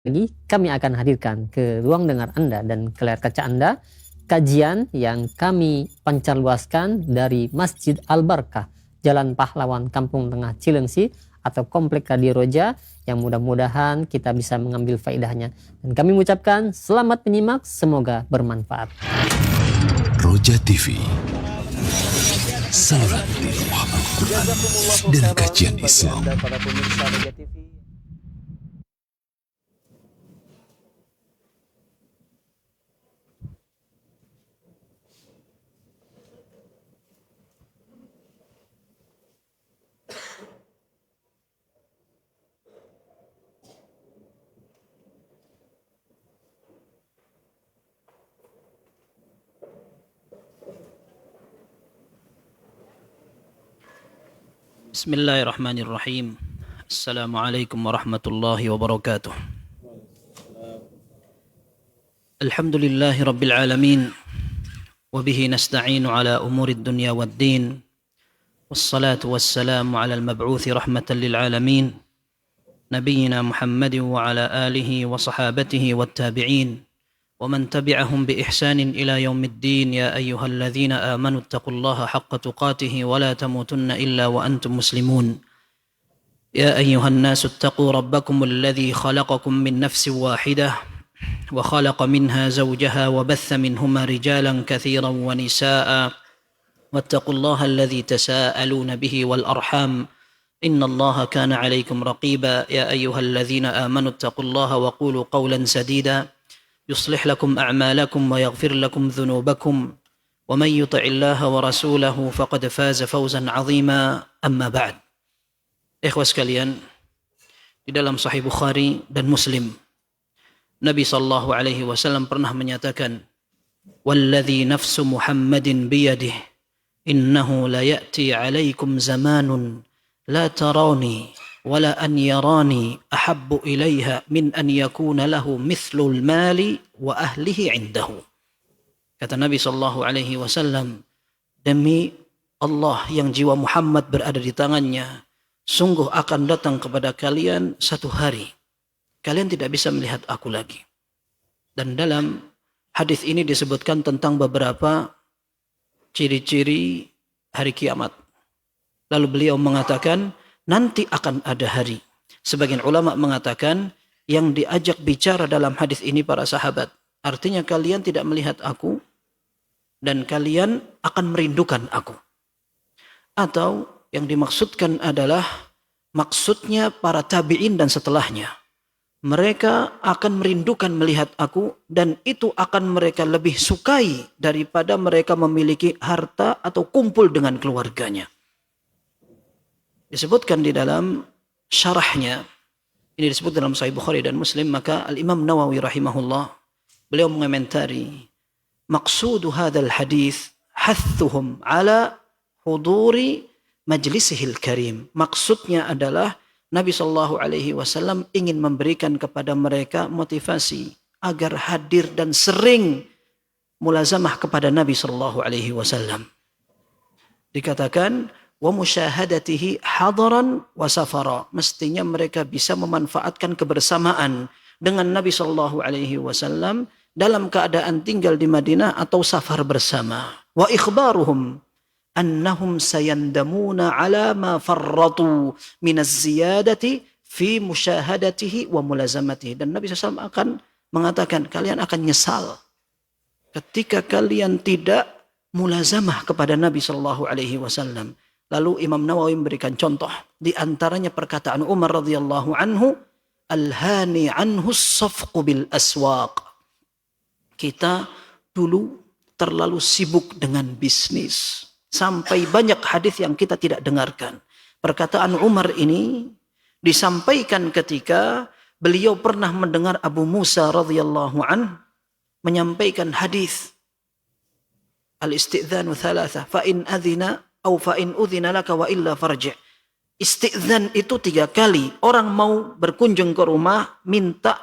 lagi kami akan hadirkan ke ruang dengar Anda dan ke layar kaca Anda kajian yang kami pancarluaskan dari Masjid Al-Barkah, Jalan Pahlawan, Kampung Tengah, Cilengsi atau Komplek Radio Roja, yang mudah-mudahan kita bisa mengambil faedahnya. Dan kami mengucapkan selamat menyimak, semoga bermanfaat. Roja TV, saluran tiruah Al-Quran dan kajian Islam. Bismillahirrahmanirrahim. Assalamualaikum warahmatullahi wabarakatuh. Alhamdulillahi rabbil alamin. Wabihi nasta'inu ala umurid dunya wad din. Wassalatu wassalamu ala al-mab'uthi rahmatan lil alamin. Nabiyyina Muhammadin wa ala alihi wa sahabatihi wat tabi'in. ومن تبعهم بإحسان إلى يوم الدين يا أيها الذين آمنوا اتقوا الله حق تقاته ولا تموتن إلا وأنتم مسلمون يا أيها الناس اتقوا ربكم الذي خلقكم من نفس واحدة وخلق منها زوجها وبث منهما رجالا كثيرا ونساء واتقوا الله الذي تساءلون به والأرحام إن الله كان عليكم رقيبا يا أيها الذين آمنوا اتقوا الله وقولوا قولا سديدا يصلح لكم أعمالكم ويغفر لكم ذنوبكم ومن يطع الله ورسوله فقد فاز فوزا عظيما أما بعد. Ikhwah sekalian, di dalam Sahih Bukhari dan Muslim, Nabi sallallahu alaihi wasallam pernah menyatakan, "Walladzi nafsu Muhammadin biyadihi, innahu la ya'ti 'alaikum zamanun la tarawni wala an yarani ahabbu ilaiha min an yakuna lahu mithlul mali wa ahlihi indahu." Kata Nabi sallallahu alaihi wasallam, demi Allah yang jiwa Muhammad berada di tangannya, sungguh akan datang kepada kalian satu hari kalian tidak bisa melihat aku lagi. Dan dalam hadis ini disebutkan tentang beberapa ciri-ciri hari kiamat. Lalu beliau mengatakan, nanti akan ada hari. Sebagian ulama mengatakan yang diajak bicara dalam hadis ini para sahabat. Artinya kalian tidak melihat aku dan kalian akan merindukan aku. Atau yang dimaksudkan adalah maksudnya para tabi'in dan setelahnya. Mereka akan merindukan melihat aku dan itu akan mereka lebih sukai daripada mereka memiliki harta atau kumpul dengan keluarganya. Disebutkan di dalam syarahnya, ini disebut dalam Sahih Bukhari dan Muslim, maka Al-Imam Nawawi rahimahullah, beliau mengomentari, maqsudu hadzal hadis hathuhum ala huduri majlisihil karim. Maksudnya adalah Nabi sallallahu alaihi wasallam ingin memberikan kepada mereka motivasi agar hadir dan sering mulazamah kepada Nabi sallallahu alaihi wasallam. Dikatakan wa musyahadatihi hadaran wa safara. Mestinya mereka bisa memanfaatkan kebersamaan dengan Nabi sallallahu alaihi wasallam dalam keadaan tinggal di Madinah atau safar bersama. Wa ikhbaruhum annahum sayandamuna ala ma farratu min az-ziyadati fi musyahadatihi wa mulazamatihi. Dan Nabi sallallahu akan mengatakan kalian akan nyesal ketika kalian tidak mulazamah kepada Nabi sallallahu alaihi wasallam. Lalu Imam Nawawi memberikan contoh. Di antaranya perkataan Umar radhiyallahu anhu, alhani anhu safqu bil aswaq. Kita dulu terlalu sibuk dengan bisnis. Sampai banyak hadis yang kita tidak dengarkan. Perkataan Umar ini disampaikan ketika beliau pernah mendengar Abu Musa radhiyallahu anhu menyampaikan hadis. Al-isti'dzanu thalatha, fa in adhina au fa in udhina laka wa illa farji'. Isti'dzan itu 3 kali. Orang mau berkunjung ke rumah minta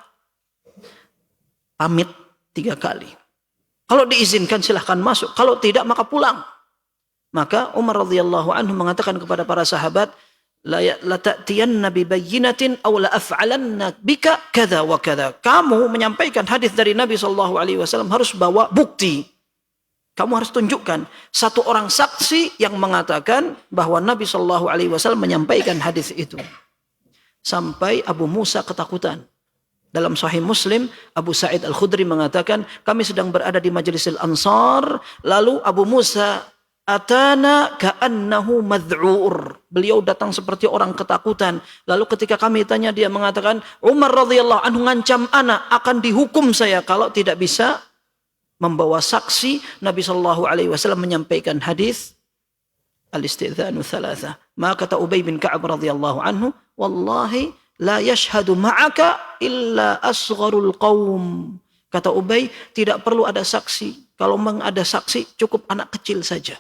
pamit 3 kali. Kalau diizinkan silahkan masuk, kalau tidak maka pulang. Maka Umar radhiyallahu anhu mengatakan kepada para sahabat, la ta'tiyanna bi bayyinatin aw la af'alanna bika kadza wa kadza. Kamu menyampaikan hadis dari Nabi sallallahu alaihi wasallam harus bawa bukti. Kamu harus tunjukkan satu orang saksi yang mengatakan bahwa Nabi sallallahu alaihi wasallam menyampaikan hadis itu. Sampai Abu Musa ketakutan. Dalam Sahih Muslim, Abu Sa'id Al-Khudri mengatakan, kami sedang berada di Majlisil Ansar, lalu Abu Musa atana ka'annahu mad'ur. Beliau datang seperti orang ketakutan. Lalu ketika kami tanya, dia mengatakan, Umar radhiyallahu anhu ngancam ana akan dihukum saya kalau tidak bisa membawa saksi. Nabi sallallahu alaihi wasallam menyampaikan hadis al-istidhanu thalatha. Maka kata Ubay bin Ka'ab radhiyallahu anhu, wallahi la yashhadu ma'aka illa asgharul qaum. Kata Ubay, tidak perlu ada saksi. Kalau memang ada saksi, cukup anak kecil saja.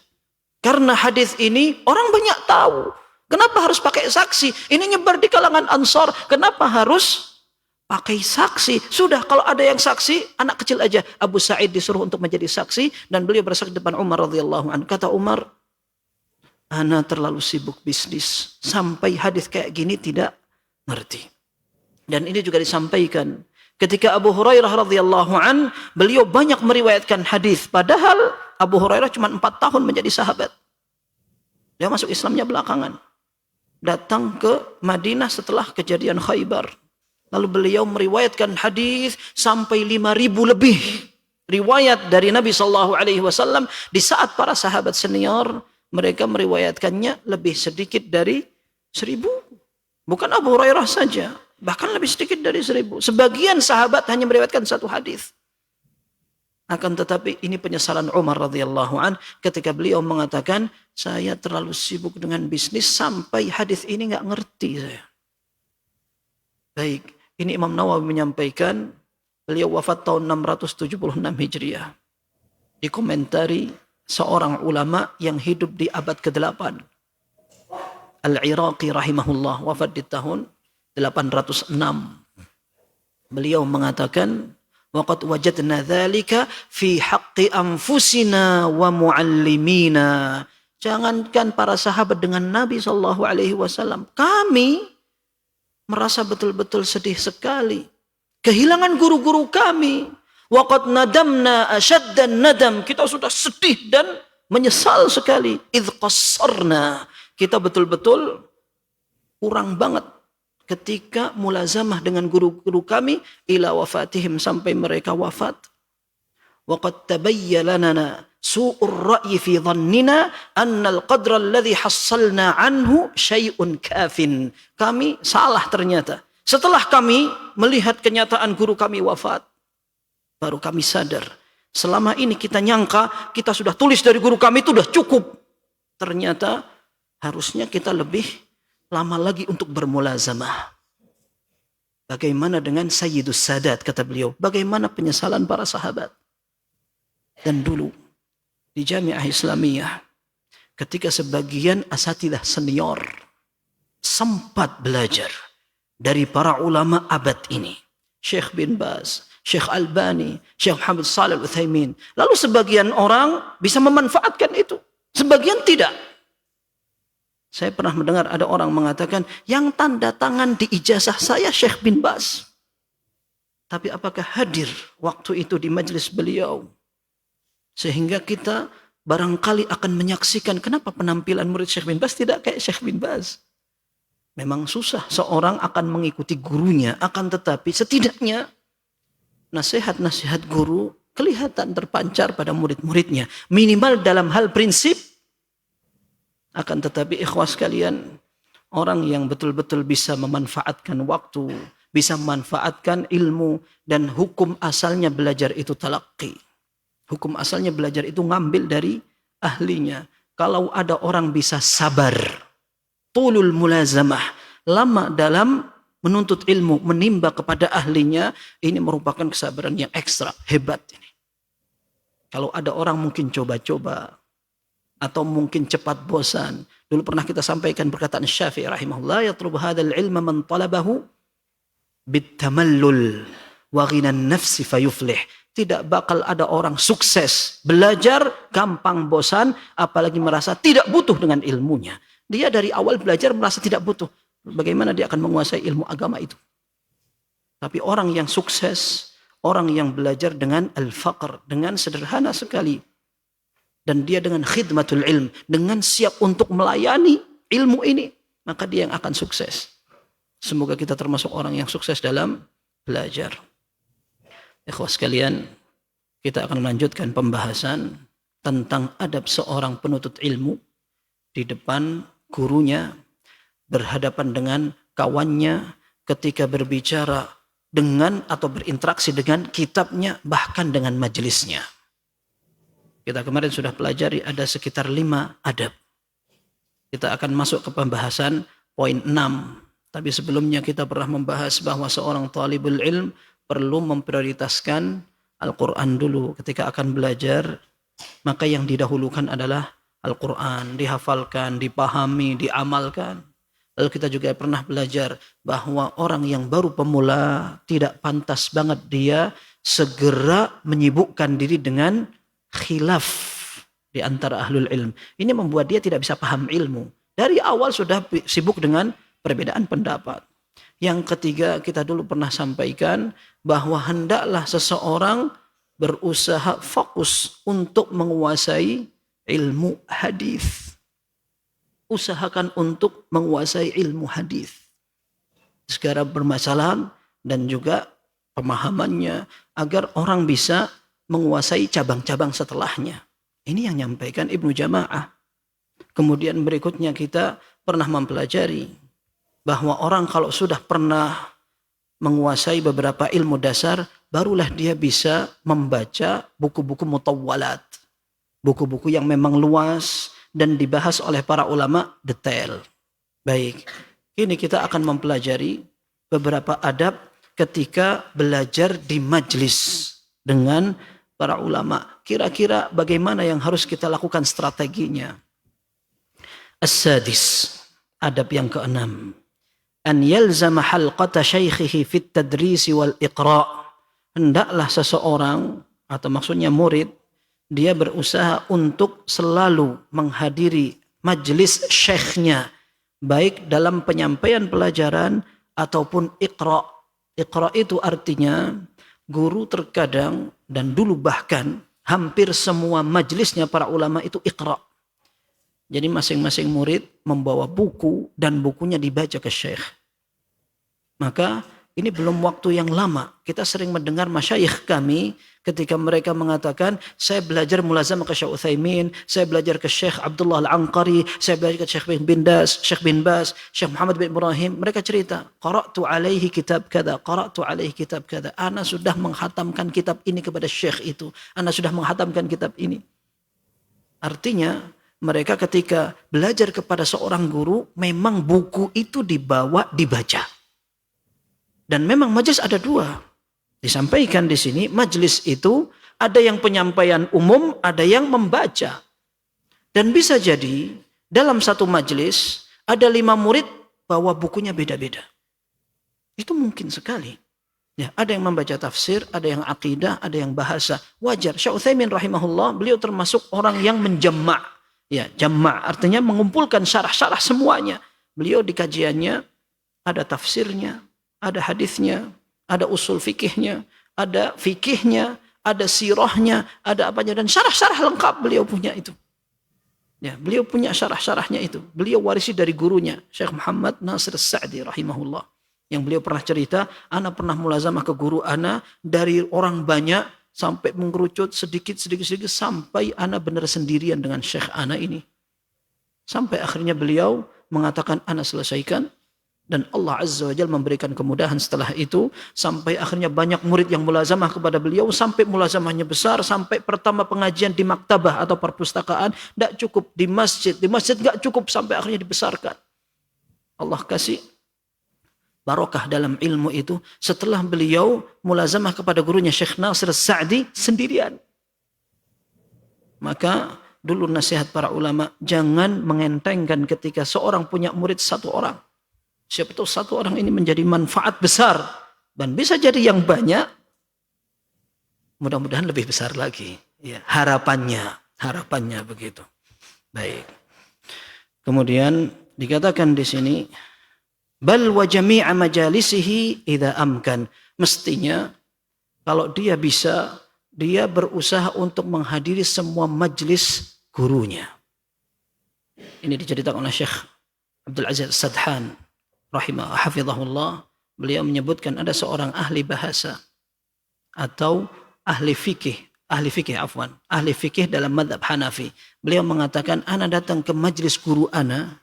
Karena hadis ini orang banyak tahu. Kenapa harus pakai saksi? Ini nyebar di kalangan Ansar. Kenapa harus pakai saksi? Sudah, kalau ada yang saksi, anak kecil aja. Abu Sa'id disuruh untuk menjadi saksi dan beliau bersaksi depan Umar radhiyallahu anhu. Kata Umar, ana terlalu sibuk bisnis sampai hadis kayak gini tidak ngerti. Dan ini juga disampaikan ketika Abu Hurairah radhiyallahu an, beliau banyak meriwayatkan hadis, padahal Abu Hurairah cuma 4 tahun menjadi sahabat. Dia masuk Islamnya belakangan. Datang ke Madinah setelah kejadian Khaybar. Lalu beliau meriwayatkan hadis sampai 5.000 lebih riwayat dari Nabi sallallahu alaihi wasallam. Di saat para sahabat senior mereka meriwayatkannya lebih sedikit dari 1.000. Bukan Abu Hurairah saja, bahkan lebih sedikit dari 1.000. Sebagian sahabat hanya meriwayatkan 1 hadis. Akan tetapi ini penyesalan Umar radhiyallahu an ketika beliau mengatakan, saya terlalu sibuk dengan bisnis sampai hadis ini nggak ngerti saya. Baik, ini Imam Nawawi menyampaikan, beliau wafat tahun 676 Hijriah. Dikomentari seorang ulama yang hidup di abad ke-8. Al-Iraqi rahimahullah, wafat di tahun 806. Beliau mengatakan, waqad wajadna dzalika fi haqqi anfusina wa muallimina. Jangankan para sahabat dengan Nabi sallallahu alaihi wasallam, kami merasa betul-betul sedih sekali kehilangan guru-guru kami. Waqad nadamna ashaddan nadam, kita sudah sedih dan menyesal sekali. Idz qassarna, kita betul-betul kurang banget ketika mulazamah dengan guru-guru kami ila wafatihim, sampai mereka wafat. Waqad tabayyana lana su'ur ra'yi fi dhannina anna al-qadra alladhi hassalna anhu syai'un kafin. Kami salah ternyata. Setelah kami melihat kenyataan guru kami wafat, baru kami sadar. Selama ini kita nyangka kita sudah tulis dari guru kami itu sudah cukup. Ternyata harusnya kita lebih lama lagi untuk bermulazamah. Bagaimana dengan Sayyidus Sadat, kata beliau. Bagaimana penyesalan para sahabat. Dan dulu di Jami'ah Islamiyah, ketika sebagian asatidah senior sempat belajar dari para ulama abad ini. Syekh bin Baz, Syekh Albani, Syekh Muhammad Shalih Al-Utsaimin. Lalu sebagian orang bisa memanfaatkan itu. Sebagian tidak. Saya pernah mendengar ada orang mengatakan, yang tanda tangan di ijazah saya Syekh bin Baz. Tapi apakah hadir waktu itu di majelis beliau? Sehingga kita barangkali akan menyaksikan kenapa penampilan murid Syekh bin Baz tidak kayak Syekh bin Baz. Memang susah seorang akan mengikuti gurunya, akan tetapi setidaknya nasihat-nasihat guru kelihatan terpancar pada murid-muridnya. Minimal dalam hal prinsip. Akan tetapi ikhwas sekalian, orang yang betul-betul bisa memanfaatkan waktu, bisa memanfaatkan ilmu, dan hukum asalnya belajar itu talaqi. Hukum asalnya belajar itu ngambil dari ahlinya. Kalau ada orang bisa sabar, tulul mulazamah, lama dalam menuntut ilmu, menimba kepada ahlinya, ini merupakan kesabaran yang ekstra, hebat ini. Kalau ada orang mungkin coba-coba, atau mungkin cepat bosan. Dulu pernah kita sampaikan perkataan Syafi'i rahimahullah, yatlub hadzal ilma man talabahu bitamallul wa ghinan nafsi fayuflih. Tidak bakal ada orang sukses belajar gampang bosan, apalagi merasa tidak butuh dengan ilmunya. Dia dari awal belajar merasa tidak butuh. Bagaimana dia akan menguasai ilmu agama itu? Tapi orang yang sukses, orang yang belajar dengan al-faqr, dengan sederhana sekali. Dan dia dengan khidmatul ilm, dengan siap untuk melayani ilmu ini, maka dia yang akan sukses. Semoga kita termasuk orang yang sukses dalam belajar. Ikhwas sekalian, kita akan melanjutkan pembahasan tentang adab seorang penuntut ilmu di depan gurunya, berhadapan dengan kawannya, ketika berbicara dengan atau berinteraksi dengan kitabnya, bahkan dengan majelisnya. Kita kemarin sudah pelajari ada sekitar 5 adab. Kita akan masuk ke pembahasan poin 6. Tapi sebelumnya kita pernah membahas bahwa seorang talibul ilm perlu memprioritaskan Al-Quran dulu. Ketika akan belajar, maka yang didahulukan adalah Al-Quran. Dihafalkan, dipahami, diamalkan. Lalu kita juga pernah belajar bahwa orang yang baru pemula tidak pantas banget dia segera menyibukkan diri dengan khilaf di antara ahlul ilm. Ini membuat dia tidak bisa paham ilmu. Dari awal sudah sibuk dengan perbedaan pendapat. Yang ketiga, kita dulu pernah sampaikan bahwa hendaklah seseorang berusaha fokus untuk menguasai ilmu hadis. Usahakan untuk menguasai ilmu hadis. Segala permasalahan dan juga pemahamannya agar orang bisa menguasai cabang-cabang setelahnya. Ini yang nyampaikan Ibnu Jama'ah. Kemudian berikutnya kita pernah mempelajari bahwa orang kalau sudah pernah menguasai beberapa ilmu dasar, barulah dia bisa membaca buku-buku mutawwalat. Buku-buku yang memang luas dan dibahas oleh para ulama detail. Baik, kini kita akan mempelajari beberapa adab ketika belajar di majlis dengan para ulama. Kira-kira bagaimana yang harus kita lakukan strateginya? As-sadis, adab yang ke-6. An yalzama halqata syaikhihi fit tadrisi wal iqra'. Hendaklah seseorang, atau maksudnya murid, dia berusaha untuk selalu menghadiri majlis syekhnya, baik dalam penyampaian pelajaran ataupun iqra'. Iqra' itu artinya guru terkadang dan dulu bahkan hampir semua majlisnya para ulama itu iqra'. Jadi masing-masing murid membawa buku dan bukunya dibaca ke syekh. Maka ini belum waktu yang lama. Kita sering mendengar masyayikh kami ketika mereka mengatakan, saya belajar mulazamah ke Syekh Utsaimin, saya belajar ke Syekh Abdullah Al-Anqari, saya belajar ke Syekh bin Baz, Syekh Muhammad bin Ibrahim. Mereka cerita, qara'tu alaihi kitab kada, qara'tu alaihi kitab kada. Ana sudah menghatamkan kitab ini kepada syekh itu. Ana sudah menghatamkan kitab ini. Artinya, mereka ketika belajar kepada seorang guru, memang buku itu dibawa, dibaca. Dan memang majelis ada 2. Disampaikan di sini, majelis itu ada yang penyampaian umum, ada yang membaca. Dan bisa jadi dalam satu majelis ada 5 murid bawa bukunya beda-beda. Itu mungkin sekali. Ya, ada yang membaca tafsir, ada yang akidah, ada yang bahasa. Wajar. Syekh Utsaimin rahimahullah, beliau termasuk orang yang menjama'. Ya, jama' artinya mengumpulkan syarah-syarah semuanya. Beliau di kajiannya ada tafsirnya, ada hadisnya, ada usul fikihnya, ada fikihnya, ada sirahnya, ada apanya, dan syarah-syarah lengkap beliau punya itu. Ya, beliau punya syarah-syarahnya itu. Beliau warisi dari gurunya, Syekh Muhammad Nasir As-Sa'di rahimahullah. Yang beliau pernah cerita, ana pernah mulazamah ke guru ana dari orang banyak sampai mengerucut sedikit sampai ana benar sendirian dengan Syekh ana ini. Sampai akhirnya beliau mengatakan ana selesaikan. Dan Allah Azza wa Jalla memberikan kemudahan setelah itu. Sampai akhirnya banyak murid yang mulazamah kepada beliau. Sampai mulazamahnya besar. Sampai pertama pengajian di maktabah atau perpustakaan. Tidak cukup di masjid. Di masjid tidak cukup. Sampai akhirnya dibesarkan. Allah kasih barokah dalam ilmu itu. Setelah beliau mulazamah kepada gurunya Syekh Nasir As-Sa'di sendirian. Maka dulu nasihat para ulama. Jangan mengentengkan ketika seorang punya murid 1 orang. Siapa tahu 1 orang ini menjadi manfaat besar. Dan bisa jadi yang banyak. Mudah-mudahan lebih besar lagi. Ya, harapannya begitu. Baik. Kemudian dikatakan di sini, bal wa jami'a majalisihi idza amkan. Mestinya kalau dia bisa, dia berusaha untuk menghadiri semua majlis gurunya. Ini diceritakan oleh Syekh Abdul Aziz Sadhan hafizahullah. Beliau menyebutkan ada seorang ahli bahasa atau ahli fikih dalam madhab Hanafi. Beliau mengatakan, ana datang ke majlis guru ana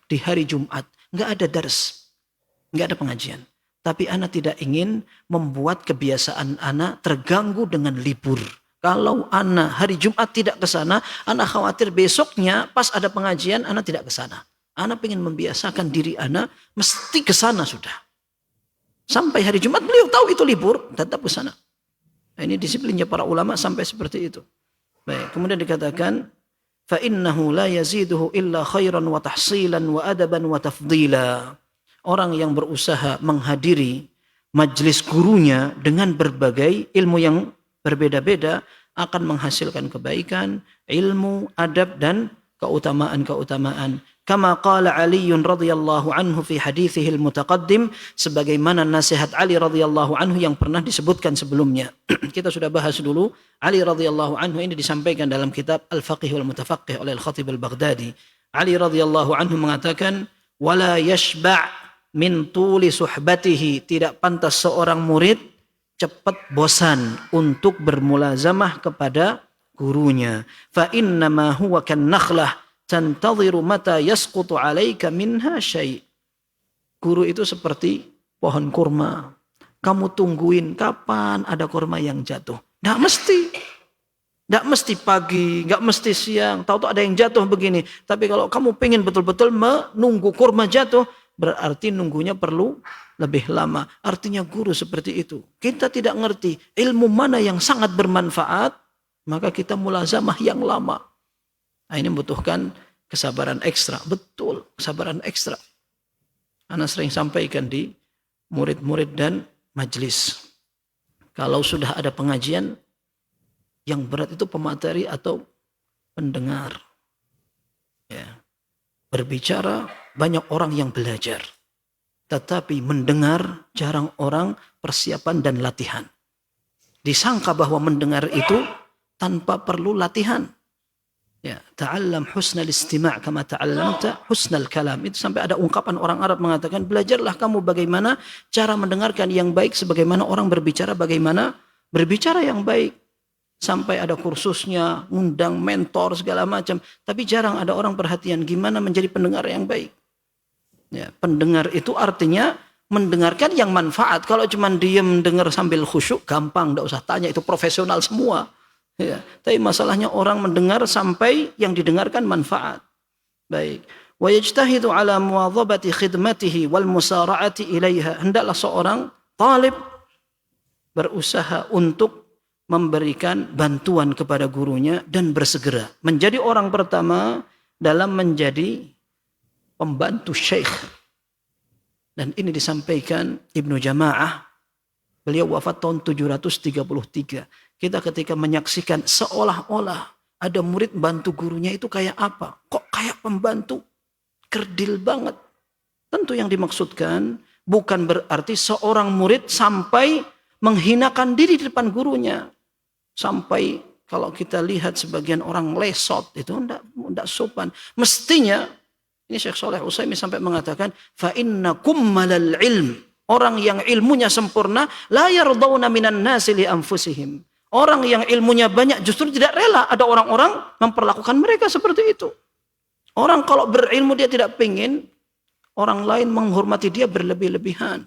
di hari Jumat, nggak ada dars, nggak ada pengajian. Tapi ana tidak ingin membuat kebiasaan ana terganggu dengan libur. Kalau ana hari Jumat tidak ke sana, ana khawatir besoknya pas ada pengajian ana tidak ke sana. Ana ingin membiasakan diri ana mesti ke sana sudah. Sampai hari Jumat beliau tahu itu libur, tetap ke sana. Nah, ini disiplinnya para ulama sampai seperti itu. Baik, kemudian dikatakan fa innahu la yaziduhu illa khairan wa tahsilan wa adaban wa tafdila. Orang yang berusaha menghadiri majlis gurunya dengan berbagai ilmu yang berbeda-beda akan menghasilkan kebaikan, ilmu, adab dan keutamaan-keutamaan. Kama qala Ali radhiyallahu anhu fi hadithihi al-mutaqaddim, sebagaimana nasihat Ali radhiyallahu anhu yang pernah disebutkan sebelumnya. Kita sudah bahas dulu. Ali radhiyallahu anhu ini disampaikan dalam kitab Al-Faqih wal Mutafaqih oleh Al-Khatib Al-Baghdadi. Ali radhiyallahu anhu mengatakan, wala yashba' min tuli suhbatihi, tidak pantas seorang murid cepat bosan untuk bermulazamah kepada gurunya. Fa innama huwa kan nakhlah tantadhiru mata yasqutu 'alaika minha syai'. Guru itu seperti pohon kurma. Kamu tungguin kapan ada kurma yang jatuh. Enggak mesti. Enggak mesti pagi, enggak mesti siang. Tahu-tahu ada yang jatuh begini. Tapi kalau kamu pengen betul-betul menunggu kurma jatuh, berarti nunggunya perlu lebih lama. Artinya guru seperti itu. Kita tidak ngerti ilmu mana yang sangat bermanfaat, maka kita mulazamah yang lama. Nah, ini membutuhkan kesabaran ekstra. Betul, kesabaran ekstra. Ana sering sampaikan di murid-murid dan majlis. Kalau sudah ada pengajian, yang berat itu pemateri atau pendengar. Ya. Berbicara, banyak orang yang belajar. Tetapi mendengar, jarang orang persiapan dan latihan. Disangka bahwa mendengar itu tanpa perlu latihan. Ya, ta'allam husnal istima' kama ta'allamta husnal kalam. Itu sampai ada ungkapan orang Arab mengatakan, belajarlah kamu bagaimana cara mendengarkan yang baik, sebagaimana orang berbicara bagaimana berbicara yang baik. Sampai ada kursusnya, ngundang mentor segala macam. Tapi jarang ada orang perhatian gimana menjadi pendengar yang baik. Ya, pendengar itu artinya mendengarkan yang manfaat. Kalau cuma diem dengar sambil khusyuk, gampang, enggak usah tanya, itu profesional semua. Ya, tapi masalahnya orang mendengar sampai yang didengarkan manfaat. Baik. Wa yajtahidu ala muwadhabati khidmatihi wal musara'ati ilaiha. Hendaklah seorang talib berusaha untuk memberikan bantuan kepada gurunya dan bersegera menjadi orang pertama dalam menjadi pembantu syekh. Dan ini disampaikan Ibnu Jama'ah. Beliau wafat tahun 733. Kita ketika menyaksikan seolah-olah ada murid bantu gurunya itu kayak apa? Kok kayak pembantu? Kerdil banget. Tentu yang dimaksudkan bukan berarti seorang murid sampai menghinakan diri di depan gurunya. Sampai kalau kita lihat sebagian orang lesot itu enggak sopan. Mestinya, ini Syekh Shalih Utsaimin sampai mengatakan, fa inna kummalal ilm. Orang yang ilmunya sempurna, la yardawna minan nasi li anfusihim. Orang yang ilmunya banyak justru tidak rela ada orang-orang memperlakukan mereka seperti itu. Orang kalau berilmu dia tidak pengen orang lain menghormati dia berlebih-lebihan.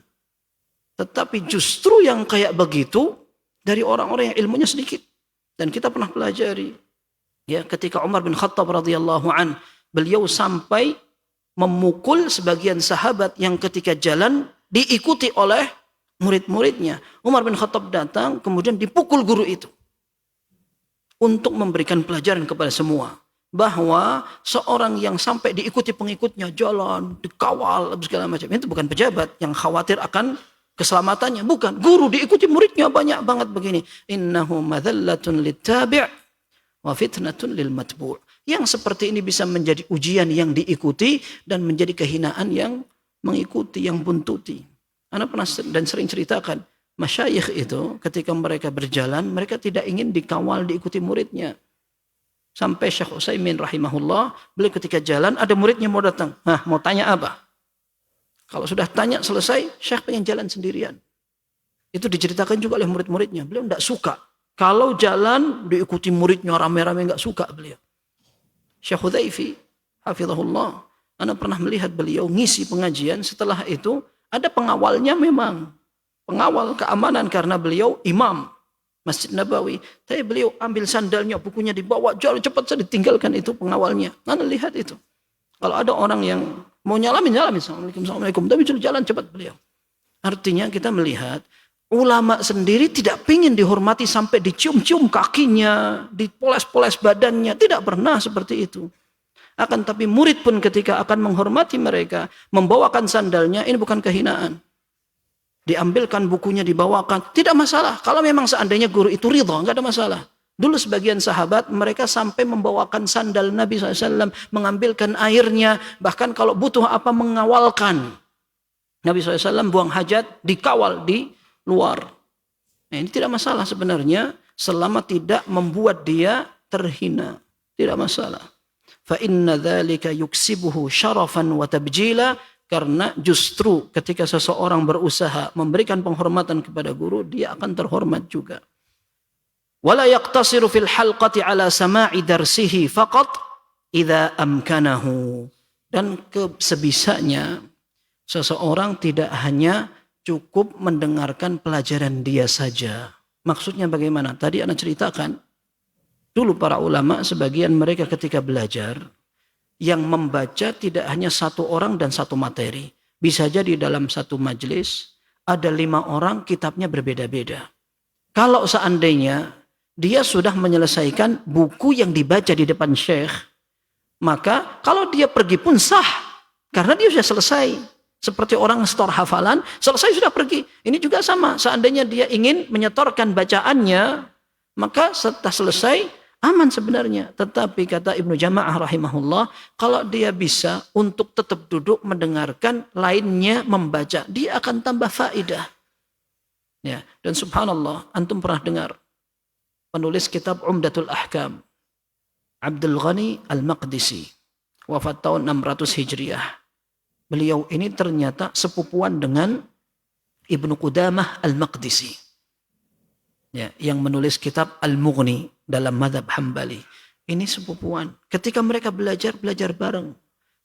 Tetapi justru yang kayak begitu dari orang-orang yang ilmunya sedikit. Dan kita pernah pelajari. Ya, ketika Umar bin Khattab radhiyallahu an, beliau sampai memukul sebagian sahabat yang ketika jalan diikuti oleh murid-muridnya. Umar bin Khattab datang, kemudian dipukul guru itu. Untuk memberikan pelajaran kepada semua. Bahwa seorang yang sampai diikuti pengikutnya, jalan, dikawal, segala macam. Itu bukan pejabat yang khawatir akan keselamatannya. Bukan. Guru diikuti muridnya banyak banget begini. Innahu madhallatun littabi' wa fitnatun lil matbu'. Yang seperti ini bisa menjadi ujian yang diikuti dan menjadi kehinaan yang mengikuti, yang buntuti. Ana pernah dan sering ceritakan, masyayikh itu ketika mereka berjalan, mereka tidak ingin dikawal, diikuti muridnya. Sampai Syekh Utsaimin rahimahullah, beliau ketika jalan ada muridnya mau datang. Nah, mau tanya apa? Kalau sudah tanya selesai, Syekh pengen jalan sendirian. Itu diceritakan juga oleh murid-muridnya. Beliau tidak suka. Kalau jalan diikuti muridnya rame-rame, enggak suka beliau. Syekh Hudzaifi hafizahullah, ana pernah melihat beliau ngisi pengajian, setelah itu ada pengawalnya memang. Pengawal keamanan karena beliau imam Masjid Nabawi. Tapi beliau ambil sandalnya, bukunya dibawa, jalan cepat saja ditinggalkan itu pengawalnya. Ana lihat itu. Kalau ada orang yang mau nyalamin. Assalamualaikum. Tapi sudah jalan cepat beliau. Artinya kita melihat ulama sendiri tidak ingin dihormati sampai dicium-cium kakinya, dipoles-poles badannya. Tidak pernah seperti itu. Akan tapi murid pun ketika akan menghormati mereka, membawakan sandalnya, ini bukan kehinaan. Diambilkan bukunya, dibawakan, tidak masalah. Kalau memang seandainya guru itu ridha, nggak ada masalah. Dulu sebagian sahabat, mereka sampai membawakan sandal Nabi SAW, mengambilkan airnya, bahkan kalau butuh apa mengawalkan. Nabi SAW buang hajat, dikawal di luar. Nah, ini tidak masalah sebenarnya, selama tidak membuat dia terhina. Tidak masalah. Fa inna dzalika yuksibuhu syarafan wa tabjila. Karena justru ketika seseorang berusaha memberikan penghormatan kepada guru, dia akan terhormat juga. Wala yaqtasiru fil halqati ala sama'i darsihi faqat idza amkanahu. Dan sebisanya seseorang tidak hanya cukup mendengarkan pelajaran dia saja. Maksudnya bagaimana? Tadi Anda ceritakan, dulu para ulama sebagian mereka ketika belajar, yang membaca tidak hanya satu orang dan satu materi. Bisa jadi dalam satu majelis ada 5 orang, kitabnya berbeda-beda. Kalau seandainya dia sudah menyelesaikan buku yang dibaca di depan syekh, maka kalau dia pergi pun sah. Karena dia sudah selesai. Seperti orang store hafalan, selesai sudah pergi. Ini juga sama. Seandainya dia ingin menyetorkan bacaannya, maka setelah selesai, aman sebenarnya. Tetapi kata Ibnu Jama'ah rahimahullah, kalau dia bisa untuk tetap duduk mendengarkan, lainnya membaca, dia akan tambah faidah. Ya, dan subhanallah, antum pernah dengar penulis kitab Umdatul Ahkam, Abdul Ghani Al-Maqdisi, wafat tahun 600 Hijriah. Beliau ini ternyata sepupuan dengan Ibnu Qudamah Al-Maqdisi, ya, yang menulis kitab Al-Mughni dalam mazhab Hambali. Ini sepupuan. Ketika mereka belajar bareng.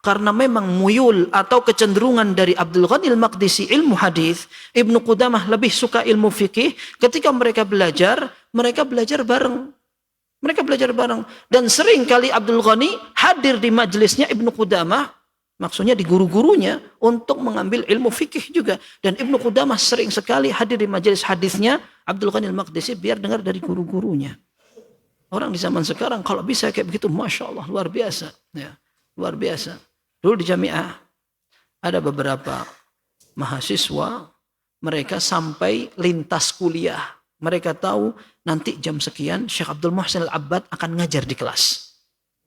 Karena memang muyul atau kecenderungan dari Abdul Ghani Al-Maqdisi ilmu hadis, Ibnu Qudamah lebih suka ilmu fikih. Ketika mereka belajar bareng. Mereka belajar bareng. Dan sering kali Abdul Ghani hadir di majelisnya Ibnu Qudamah, maksudnya di guru-gurunya, untuk mengambil ilmu fikih juga. Dan Ibnu Qudamah sering sekali hadir di majelis hadisnya Abdul Ghani Al-Maqdisi biar dengar dari guru-gurunya. Orang di zaman sekarang kalau bisa kayak begitu, Masya Allah, luar biasa. Ya, luar biasa. Dulu di Jami'ah ada beberapa mahasiswa, mereka sampai lintas kuliah. Mereka tahu nanti jam sekian Syekh Abdul Muhsin Al-Abbad akan ngajar di kelas.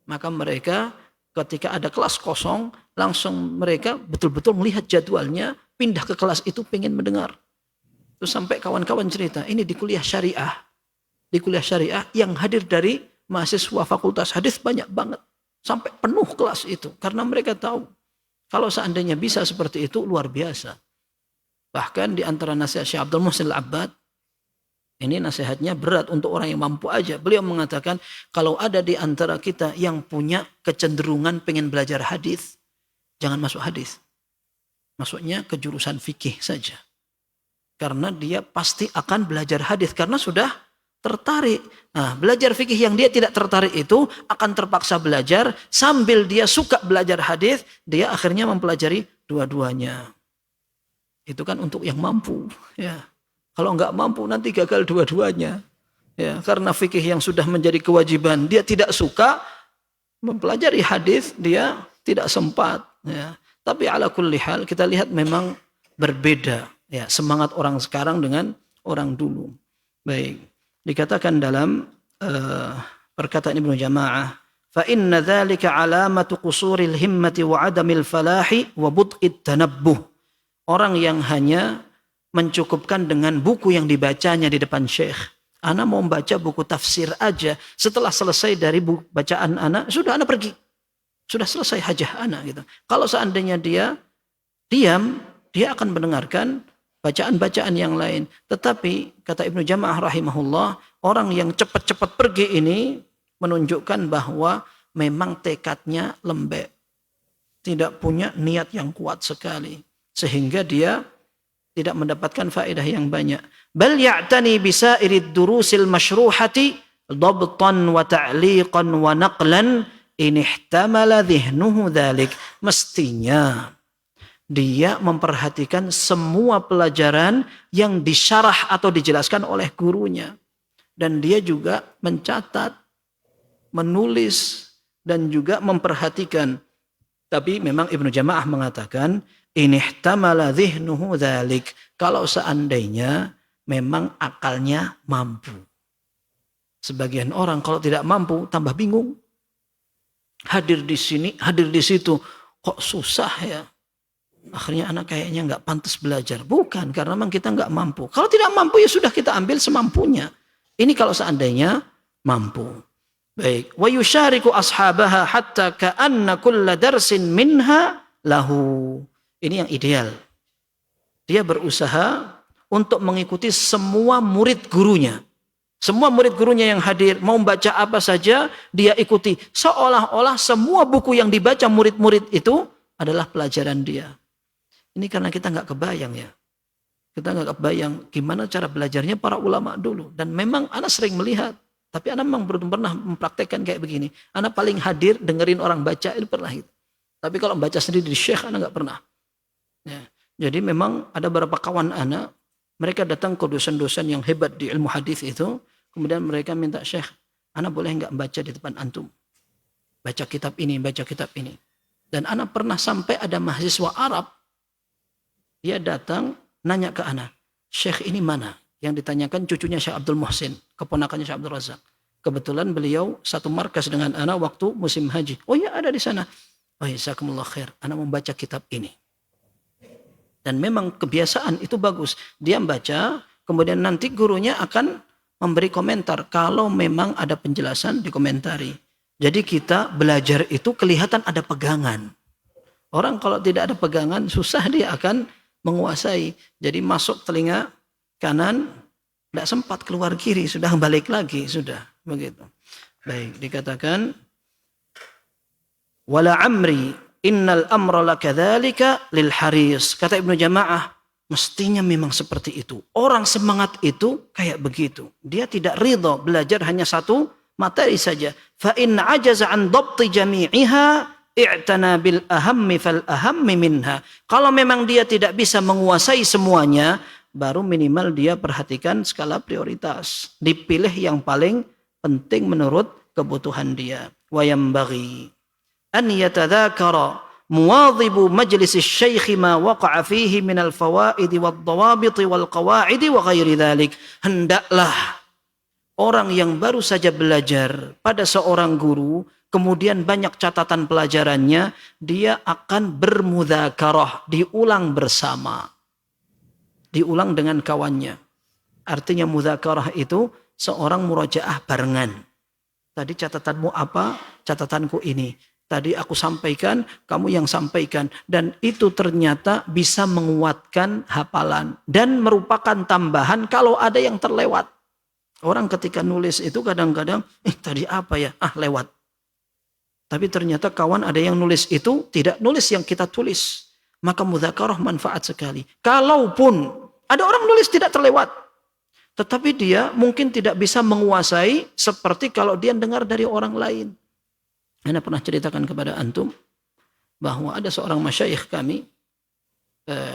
Maka mereka ketika ada kelas kosong, langsung mereka betul-betul melihat jadwalnya, pindah ke kelas itu pengen mendengar. Terus sampai kawan-kawan cerita, ini di kuliah syariah. Di kuliah syariah yang hadir dari mahasiswa fakultas hadis banyak banget. Sampai penuh kelas itu. Karena mereka tahu kalau seandainya bisa seperti itu luar biasa. Bahkan di antara nasihat Syekh Abdul Muhsin Al-Abbad, ini nasihatnya berat untuk orang yang mampu aja. Beliau mengatakan kalau ada di antara kita yang punya kecenderungan pengen belajar hadis, jangan masuk hadis. Masuknya ke jurusan fikih saja. Karena dia pasti akan belajar hadis karena sudah tertarik. Nah, belajar fikih yang dia tidak tertarik itu akan terpaksa belajar sambil dia suka belajar hadis, dia akhirnya mempelajari dua-duanya. Itu kan untuk yang mampu, ya. Kalau enggak mampu nanti gagal dua-duanya. Ya, karena fikih yang sudah menjadi kewajiban, dia tidak suka mempelajari hadis, dia tidak sempat, ya. Tapi ala kulli hal kita lihat memang berbeda, ya, semangat orang sekarang dengan orang dulu. Baik. Dikatakan dalam perkataan Ibnu Jama'ah, fa inna dzalika alamatu qusuril himmati wa adamil falahi wa bud'it tanabbuh. Orang yang hanya mencukupkan dengan buku yang dibacanya di depan syekh. Ana mau membaca buku tafsir aja, setelah selesai dari bacaan ana, sudah ana pergi. Sudah selesai hajah ana gitu. Kalau seandainya dia diam, dia akan mendengarkan bacaan-bacaan yang lain. Tetapi kata Ibnu Jama'ah rahimahullah, orang yang cepat-cepat pergi ini menunjukkan bahwa memang tekadnya lembek. Tidak punya niat yang kuat sekali. Sehingga dia tidak mendapatkan faedah yang banyak. Bal ya'tani bisairid durusil masyruhati dabtan wa ta'liqan wa naqlan in ihtamala dhihnuhu dhalik. Mestinya dia memperhatikan semua pelajaran yang disyarah atau dijelaskan oleh gurunya. Dan dia juga mencatat, menulis, dan juga memperhatikan. Tapi memang Ibnu Jama'ah mengatakan, in ihtamala dhihnuhu dhalik. Kalau seandainya memang akalnya mampu. Sebagian orang kalau tidak mampu tambah bingung. Hadir di sini, hadir di situ. Kok susah ya? Akhirnya anak kayaknya nggak pantas belajar. Bukan, karena memang kita nggak mampu. Kalau tidak mampu ya sudah kita ambil semampunya. Ini kalau seandainya mampu. Baik. Wa yusyariku ashabaha hatta ka'anna kulla darsin minha lahu. Ini yang ideal. Dia berusaha untuk mengikuti semua murid gurunya. Semua murid gurunya yang hadir mau membaca apa saja dia ikuti. Seolah-olah semua buku yang dibaca murid-murid itu adalah pelajaran dia. Ini karena kita nggak kebayang ya. Kita nggak kebayang gimana cara belajarnya para ulama dulu. Dan memang anak sering melihat. Tapi anak memang belum pernah mempraktekkan kayak begini. Anak paling hadir dengerin orang baca itu pernah itu. Tapi kalau membaca sendiri di syekh anak nggak pernah. Ya. Jadi memang ada beberapa kawan anak. Mereka datang ke dosen-dosen yang hebat di ilmu hadis itu. Kemudian mereka minta, syekh, anak boleh nggak baca di depan antum? Baca kitab ini, baca kitab ini. Dan anak pernah sampai ada mahasiswa Arab. Dia datang, nanya ke anak, syekh ini mana? Yang ditanyakan cucunya Syekh Abdul Muhsin, keponakannya Syekh Abdul Razak. Kebetulan beliau satu markas dengan anak waktu musim haji. Oh ya ada di sana. Oh ya, jazakumullah khair. Anak membaca kitab ini. Dan memang kebiasaan itu bagus. Dia membaca, kemudian nanti gurunya akan memberi komentar. Kalau memang ada penjelasan, dikomentari. Jadi kita belajar itu kelihatan ada pegangan. Orang kalau tidak ada pegangan, susah dia akan menguasai. Jadi masuk telinga kanan, tidak sempat keluar kiri, sudah balik lagi, sudah begitu. Baik, dikatakan wala amri innal amra lakadzalika lil haris. Kata Ibnu Jama'ah, mestinya memang seperti itu. Orang semangat itu kayak begitu. Dia tidak ridha belajar hanya satu materi saja. Fa in ajaza an dhabti jami'iha i'tana bil ahammi fal ahammi minha. Kalau memang dia tidak bisa menguasai semuanya, baru minimal dia perhatikan skala prioritas. Dipilih yang paling penting menurut kebutuhan dia. Wa yambaghi an yatadzakara muwadhibu majlis asy-syaikh ma waqa'a fihi min al-fawaid wad-dawabit wal-qawa'id wa ghairi dzalik. Hendaklah orang yang baru saja belajar pada seorang guru, kemudian banyak catatan pelajarannya, dia akan bermudzakarah, diulang bersama. Diulang dengan kawannya. Artinya mudzakarah itu seorang murajaah barengan. Tadi catatanmu apa? Catatanku ini. Tadi aku sampaikan, kamu yang sampaikan. Dan itu ternyata bisa menguatkan hafalan. Dan merupakan tambahan kalau ada yang terlewat. Orang ketika nulis itu kadang-kadang, tadi apa ya? Lewat. Tapi ternyata kawan ada yang nulis itu, tidak nulis yang kita tulis. Maka mudzakarah manfaat sekali. Kalaupun ada orang nulis tidak terlewat. Tetapi dia mungkin tidak bisa menguasai seperti kalau dia dengar dari orang lain. Saya pernah ceritakan kepada antum bahwa ada seorang masyayikh kami,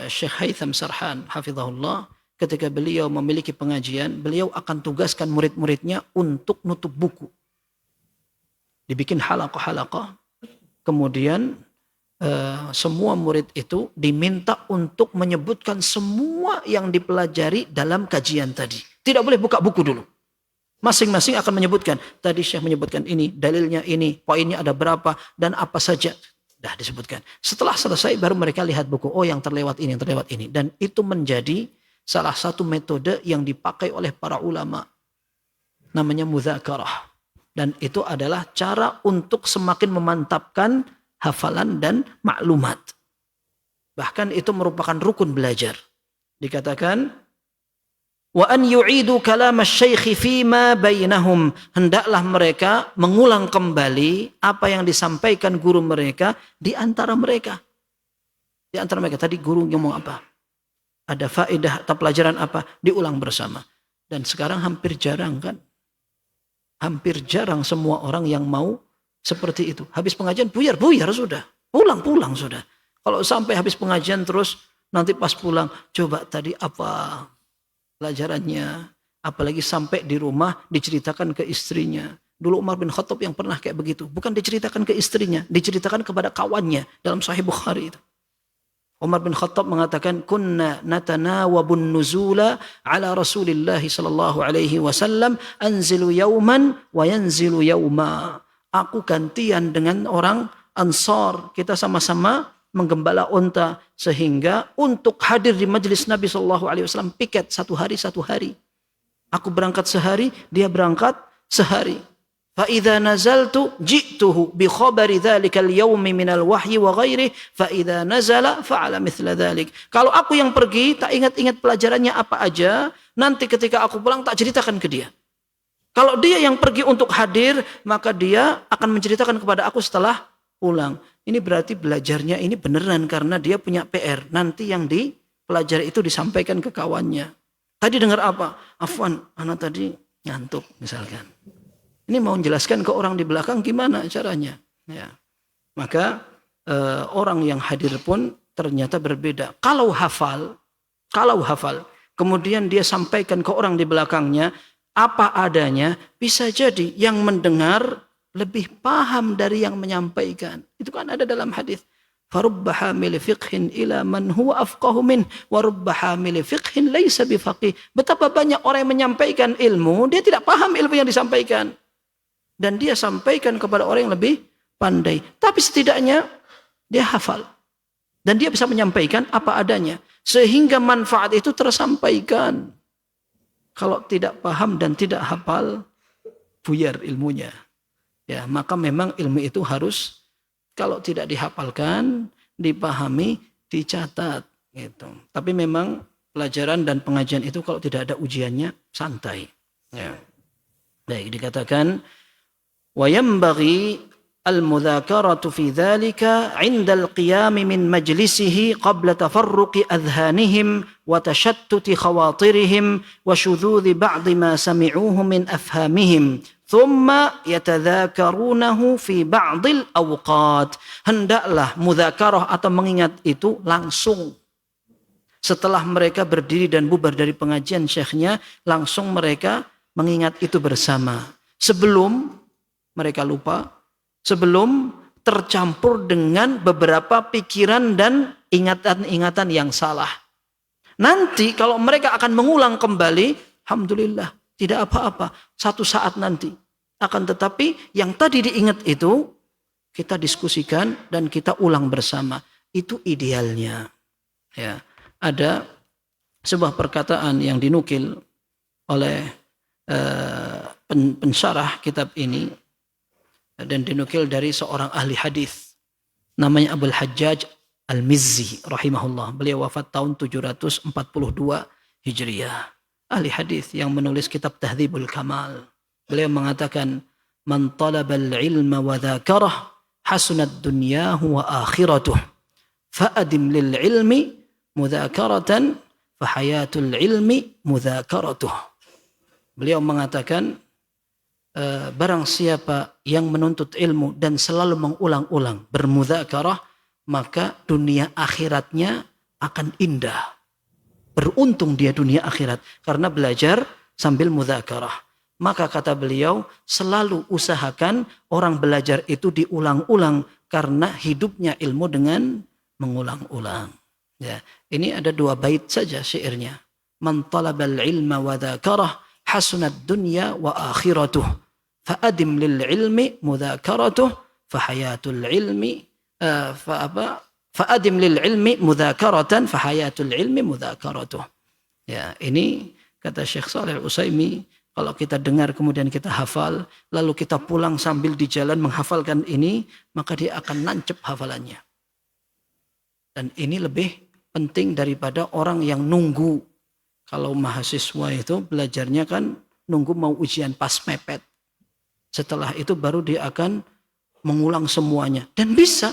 Syekh Haytham Sarhan, hafizahullah, ketika beliau memiliki pengajian, beliau akan tugaskan murid-muridnya untuk nutup buku. Dibikin halaqah-halaqah, kemudian semua murid itu diminta untuk menyebutkan semua yang dipelajari dalam kajian tadi. Tidak boleh buka buku dulu. Masing-masing akan menyebutkan, tadi Syekh menyebutkan ini, dalilnya ini, poinnya ada berapa, dan apa saja. Dah disebutkan. Setelah selesai baru mereka lihat buku, oh yang terlewat ini, yang terlewat ini. Dan itu menjadi salah satu metode yang dipakai oleh para ulama. Namanya mudzakarah. Dan itu adalah cara untuk semakin memantapkan hafalan dan maklumat. Bahkan itu merupakan rukun belajar. Dikatakan, wa an yu'idu kalam asy-syaikh fima bainahum, hendaklah mereka mengulang kembali apa yang disampaikan guru mereka di antara mereka. Di antara mereka tadi guru ngomong apa? Ada faedah atau pelajaran apa? Diulang bersama. Dan sekarang hampir jarang kan? Hampir jarang semua orang yang mau seperti itu. Habis pengajian buyar sudah. Pulang sudah. Kalau sampai habis pengajian terus nanti pas pulang, coba tadi apa pelajarannya, apalagi sampai di rumah diceritakan ke istrinya. Dulu Umar bin Khattab yang pernah kayak begitu, bukan diceritakan ke istrinya, diceritakan kepada kawannya dalam Sahih Bukhari itu. Umar bin Khattab mengatakan, kunna natanawabun nuzula ala Rasulillah sallallahu alaihi wasallam, anzilu yauman wa yanzilu yauma. Aku gantian dengan orang Ansar, kita sama-sama menggembala unta, sehingga untuk hadir di majelis Nabi SAW piket satu hari. Aku berangkat sehari, dia berangkat sehari. Fa idza nazaltu ji'tuhu bi khabari dzalikal yaumi minal wahyi wa ghairihi fa idza nazala fa'ala mithla dzalik. Kalau aku yang pergi tak ingat-ingat pelajarannya apa aja, nanti ketika aku pulang tak ceritakan ke dia. Kalau dia yang pergi untuk hadir, maka dia akan menceritakan kepada aku setelah pulang. Ini berarti belajarnya ini beneran karena dia punya PR. Nanti yang dipelajari itu disampaikan ke kawannya. Tadi dengar apa? Afwan, anak tadi ngantuk misalkan. Ini mau menjelaskan ke orang di belakang gimana caranya. Ya. Maka orang yang hadir pun ternyata berbeda. Kalau hafal, kemudian dia sampaikan ke orang di belakangnya apa adanya, bisa jadi yang mendengar lebih paham dari yang menyampaikan. Itu kan ada dalam hadis. Farubba hamil fiqhin ila man huwa afqahu min wa rubba hamil fiqhin laisa bifaqih. Betapa banyak orang yang menyampaikan ilmu, dia tidak paham ilmu yang disampaikan. Dan dia sampaikan kepada orang yang lebih pandai. Tapi setidaknya dia hafal. Dan dia bisa menyampaikan apa adanya. Sehingga manfaat itu tersampaikan. Kalau tidak paham dan tidak hafal, buyar ilmunya. Ya, maka memang ilmu itu harus kalau tidak dihafalkan, dipahami, dicatat gitu. Tapi memang pelajaran dan pengajian itu kalau tidak ada ujiannya santai. Ya. Baik, dikatakan wa yanbaghi al-mudzakaratu fi dzalika 'inda al-qiyam min majlisihi qabla tafarruqi adhanihim wa tashattuti khawatirihim wa shududhi ba'd ma sami'uhu min afhamihim. Thumma yatadzakarunahu fi ba'dil awqat. Hendaklah mudzakarah atau mengingat itu langsung. Setelah mereka berdiri dan bubar dari pengajian syekhnya, langsung mereka mengingat itu bersama. Sebelum mereka lupa, sebelum tercampur dengan beberapa pikiran dan ingatan-ingatan yang salah. Nanti kalau mereka akan mengulang kembali, alhamdulillah. Tidak apa-apa, satu saat nanti. Akan tetapi yang tadi diingat itu, kita diskusikan dan kita ulang bersama. Itu idealnya. Ya, ada sebuah perkataan yang dinukil oleh pensyarah kitab ini. Dan dinukil dari seorang ahli hadis. Namanya Abul Hajjaj Al-Mizzi rahimahullah. Beliau wafat tahun 742 Hijriah. Ahli hadis yang menulis kitab Tahdzibul Kamal. Beliau mengatakan, "Man talabal ilma wa dzakarah hasunat dunyahu wa akhiratuh. Fa'adim lil ilmi mudzakaratan fa hayatul ilmi mudzakaratuh." Beliau mengatakan, barang siapa yang menuntut ilmu dan selalu mengulang-ulang bermudzakarah, maka dunia akhiratnya akan indah. Beruntung dia dunia akhirat karena belajar sambil mudzakarah. Maka kata beliau, selalu usahakan orang belajar itu diulang-ulang karena hidupnya ilmu dengan mengulang-ulang. Ya, ini ada 2 bait saja syairnya. Man talabal ilma wa dzakarah hasunat dunya wa akhiratuh fa'adim lil ilmi mudzakaratuh fahayatul ilmi fa'adim lil ilmi mudzakaratan fahayatul ilmi mudzakaratuh. Ya, ini kata Syekh Shalih Al-Utsaimin, kalau kita dengar kemudian kita hafal, lalu kita pulang sambil di jalan menghafalkan ini, maka dia akan nancep hafalannya. Dan ini lebih penting daripada orang yang nunggu. Kalau mahasiswa itu belajarnya kan nunggu mau ujian pas mepet. Setelah itu baru dia akan mengulang semuanya. Dan bisa.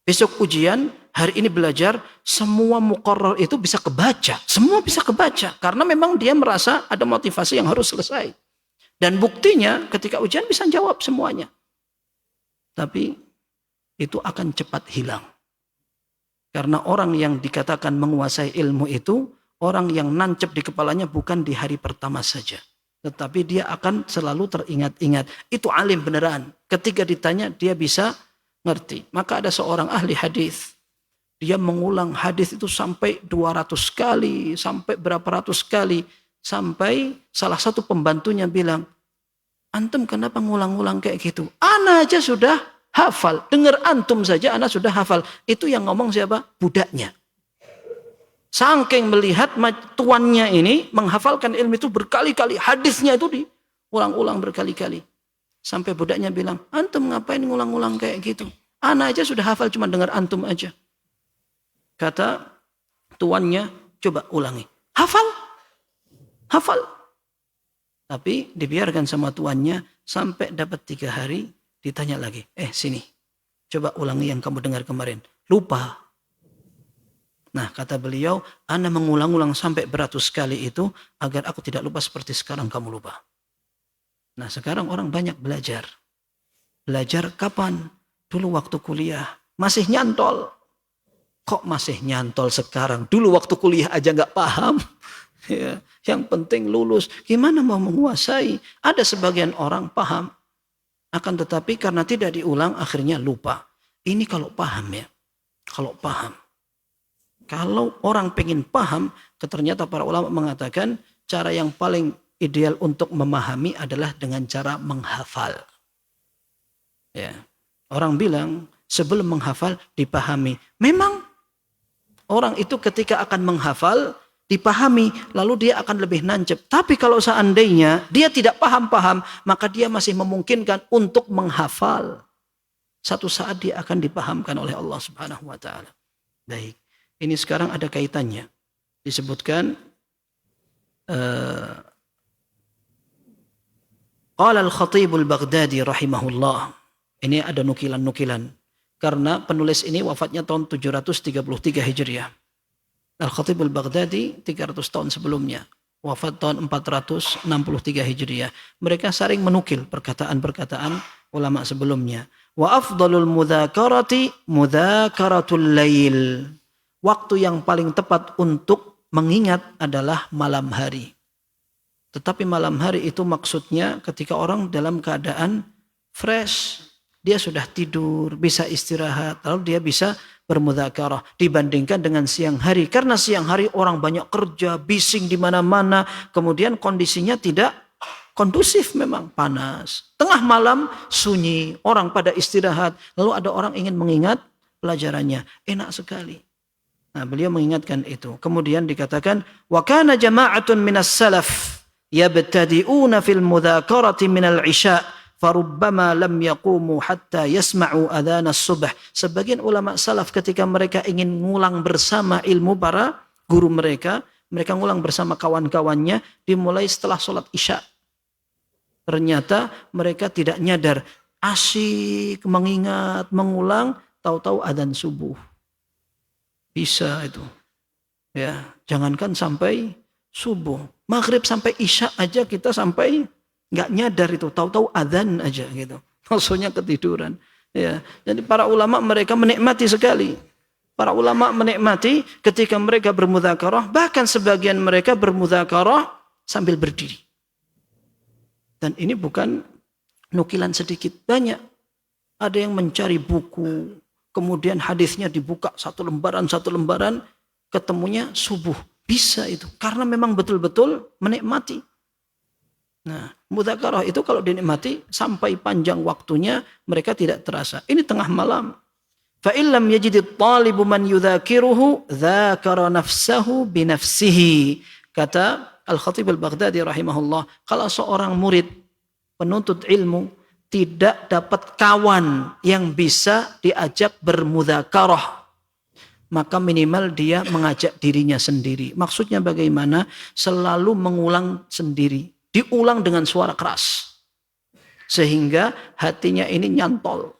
Besok ujian, hari ini belajar, semua muqarrar itu bisa kebaca. Semua bisa kebaca. Karena memang dia merasa ada motivasi yang harus selesai. Dan buktinya ketika ujian bisa jawab semuanya. Tapi itu akan cepat hilang. Karena orang yang dikatakan menguasai ilmu itu, orang yang nancep di kepalanya bukan di hari pertama saja. Tetapi dia akan selalu teringat-ingat. Itu alim beneran. Ketika ditanya dia bisa ngerti. Maka ada seorang ahli hadis, dia mengulang hadis itu sampai 200 kali, sampai berapa ratus kali, sampai salah satu pembantunya bilang, antum kenapa ngulang-ngulang kayak gitu? Ana aja sudah hafal, dengar antum saja ana sudah hafal. Itu yang ngomong siapa? Budaknya. Saking melihat tuannya ini menghafalkan ilmu itu berkali-kali, hadisnya itu diulang-ulang berkali-kali. Sampai budaknya bilang, antum ngapain ngulang-ngulang kayak gitu? Ana aja sudah hafal, cuma dengar antum aja. Kata tuannya, coba ulangi. Hafal. Hafal. Tapi dibiarkan sama tuannya sampai dapat 3 hari, ditanya lagi. Sini, coba ulangi yang kamu dengar kemarin. Lupa. Nah, kata beliau, ana mengulang-ulang sampai beratus kali itu agar aku tidak lupa seperti sekarang kamu lupa. Nah, sekarang orang banyak belajar. Belajar kapan? Dulu waktu kuliah. Masih nyantol. Kok masih nyantol sekarang? Dulu waktu kuliah aja nggak paham. Ya, yang penting lulus. Gimana mau menguasai? Ada sebagian orang paham. Akan tetapi karena tidak diulang akhirnya lupa. Ini kalau paham ya. Kalau paham. Kalau orang pengen paham, ternyata para ulama mengatakan cara yang paling ideal untuk memahami adalah dengan cara menghafal. Ya. Orang bilang sebelum menghafal dipahami. Memang orang itu ketika akan menghafal dipahami, lalu dia akan lebih nancep. Tapi kalau seandainya dia tidak paham-paham, maka dia masih memungkinkan untuk menghafal. Satu saat dia akan dipahamkan oleh Allah Subhanahu wa taala. Baik. Ini sekarang ada kaitannya. Disebutkan Qala al-Khatib al-Baghdadi rahimahullah. Ini ada nukilan-nukilan. Karena penulis ini wafatnya tahun 733 Hijriah. Al-Khatib al-Baghdadi 300 tahun sebelumnya. Wafat tahun 463 Hijriah. Mereka sering menukil perkataan-perkataan ulama sebelumnya. Wa afdalul mudzakarati mudzakaratul lail. Waktu yang paling tepat untuk mengingat adalah malam hari. Tetapi malam hari itu maksudnya ketika orang dalam keadaan fresh. Dia sudah tidur, bisa istirahat. Lalu dia bisa bermudzakarah. Dibandingkan dengan siang hari. Karena siang hari orang banyak kerja, bising di mana-mana. Kemudian kondisinya tidak kondusif memang. Panas. Tengah malam sunyi. Orang pada istirahat. Lalu ada orang ingin mengingat pelajarannya. Enak sekali. Nah, beliau mengingatkan itu. Kemudian dikatakan. Wa kana jama'atun minas salaf. Yabtadi'una fil mudzakarati minal isya'. Farubbama lam yaqumu hatta yasma'u adhan as-subh. Sebagian ulama salaf ketika mereka ingin ngulang bersama ilmu para guru mereka ngulang bersama kawan-kawannya dimulai setelah sholat isya. Ternyata mereka tidak nyadar, asyik mengingat, mengulang, tahu-tahu adzan subuh. Bisa itu. Ya, jangankan sampai subuh, maghrib sampai isya aja kita sampai nggak nyadar itu, tahu-tahu adzan aja gitu. Maksudnya ketiduran. Ya, jadi para ulama mereka menikmati sekali. Para ulama menikmati ketika mereka bermudzakarah, bahkan sebagian mereka bermudzakarah sambil berdiri. Dan ini bukan nukilan sedikit, banyak. Ada yang mencari buku, kemudian hadisnya dibuka satu lembaran, ketemunya subuh. Bisa itu, karena memang betul-betul menikmati. Nah, mudzakarah itu kalau dinikmati sampai panjang waktunya mereka tidak terasa. Ini tengah malam. Fa illam yajidit talibu man yudzakiruhu dzakara nafsahu binafsihi. Kata Al-Khatib Al-Baghdadi rahimahullah, kalau seorang murid penuntut ilmu tidak dapat kawan yang bisa diajak bermudzakarah, maka minimal dia mengajak dirinya sendiri. Maksudnya bagaimana? Selalu mengulang sendiri. Diulang dengan suara keras. Sehingga hatinya ini nyantol.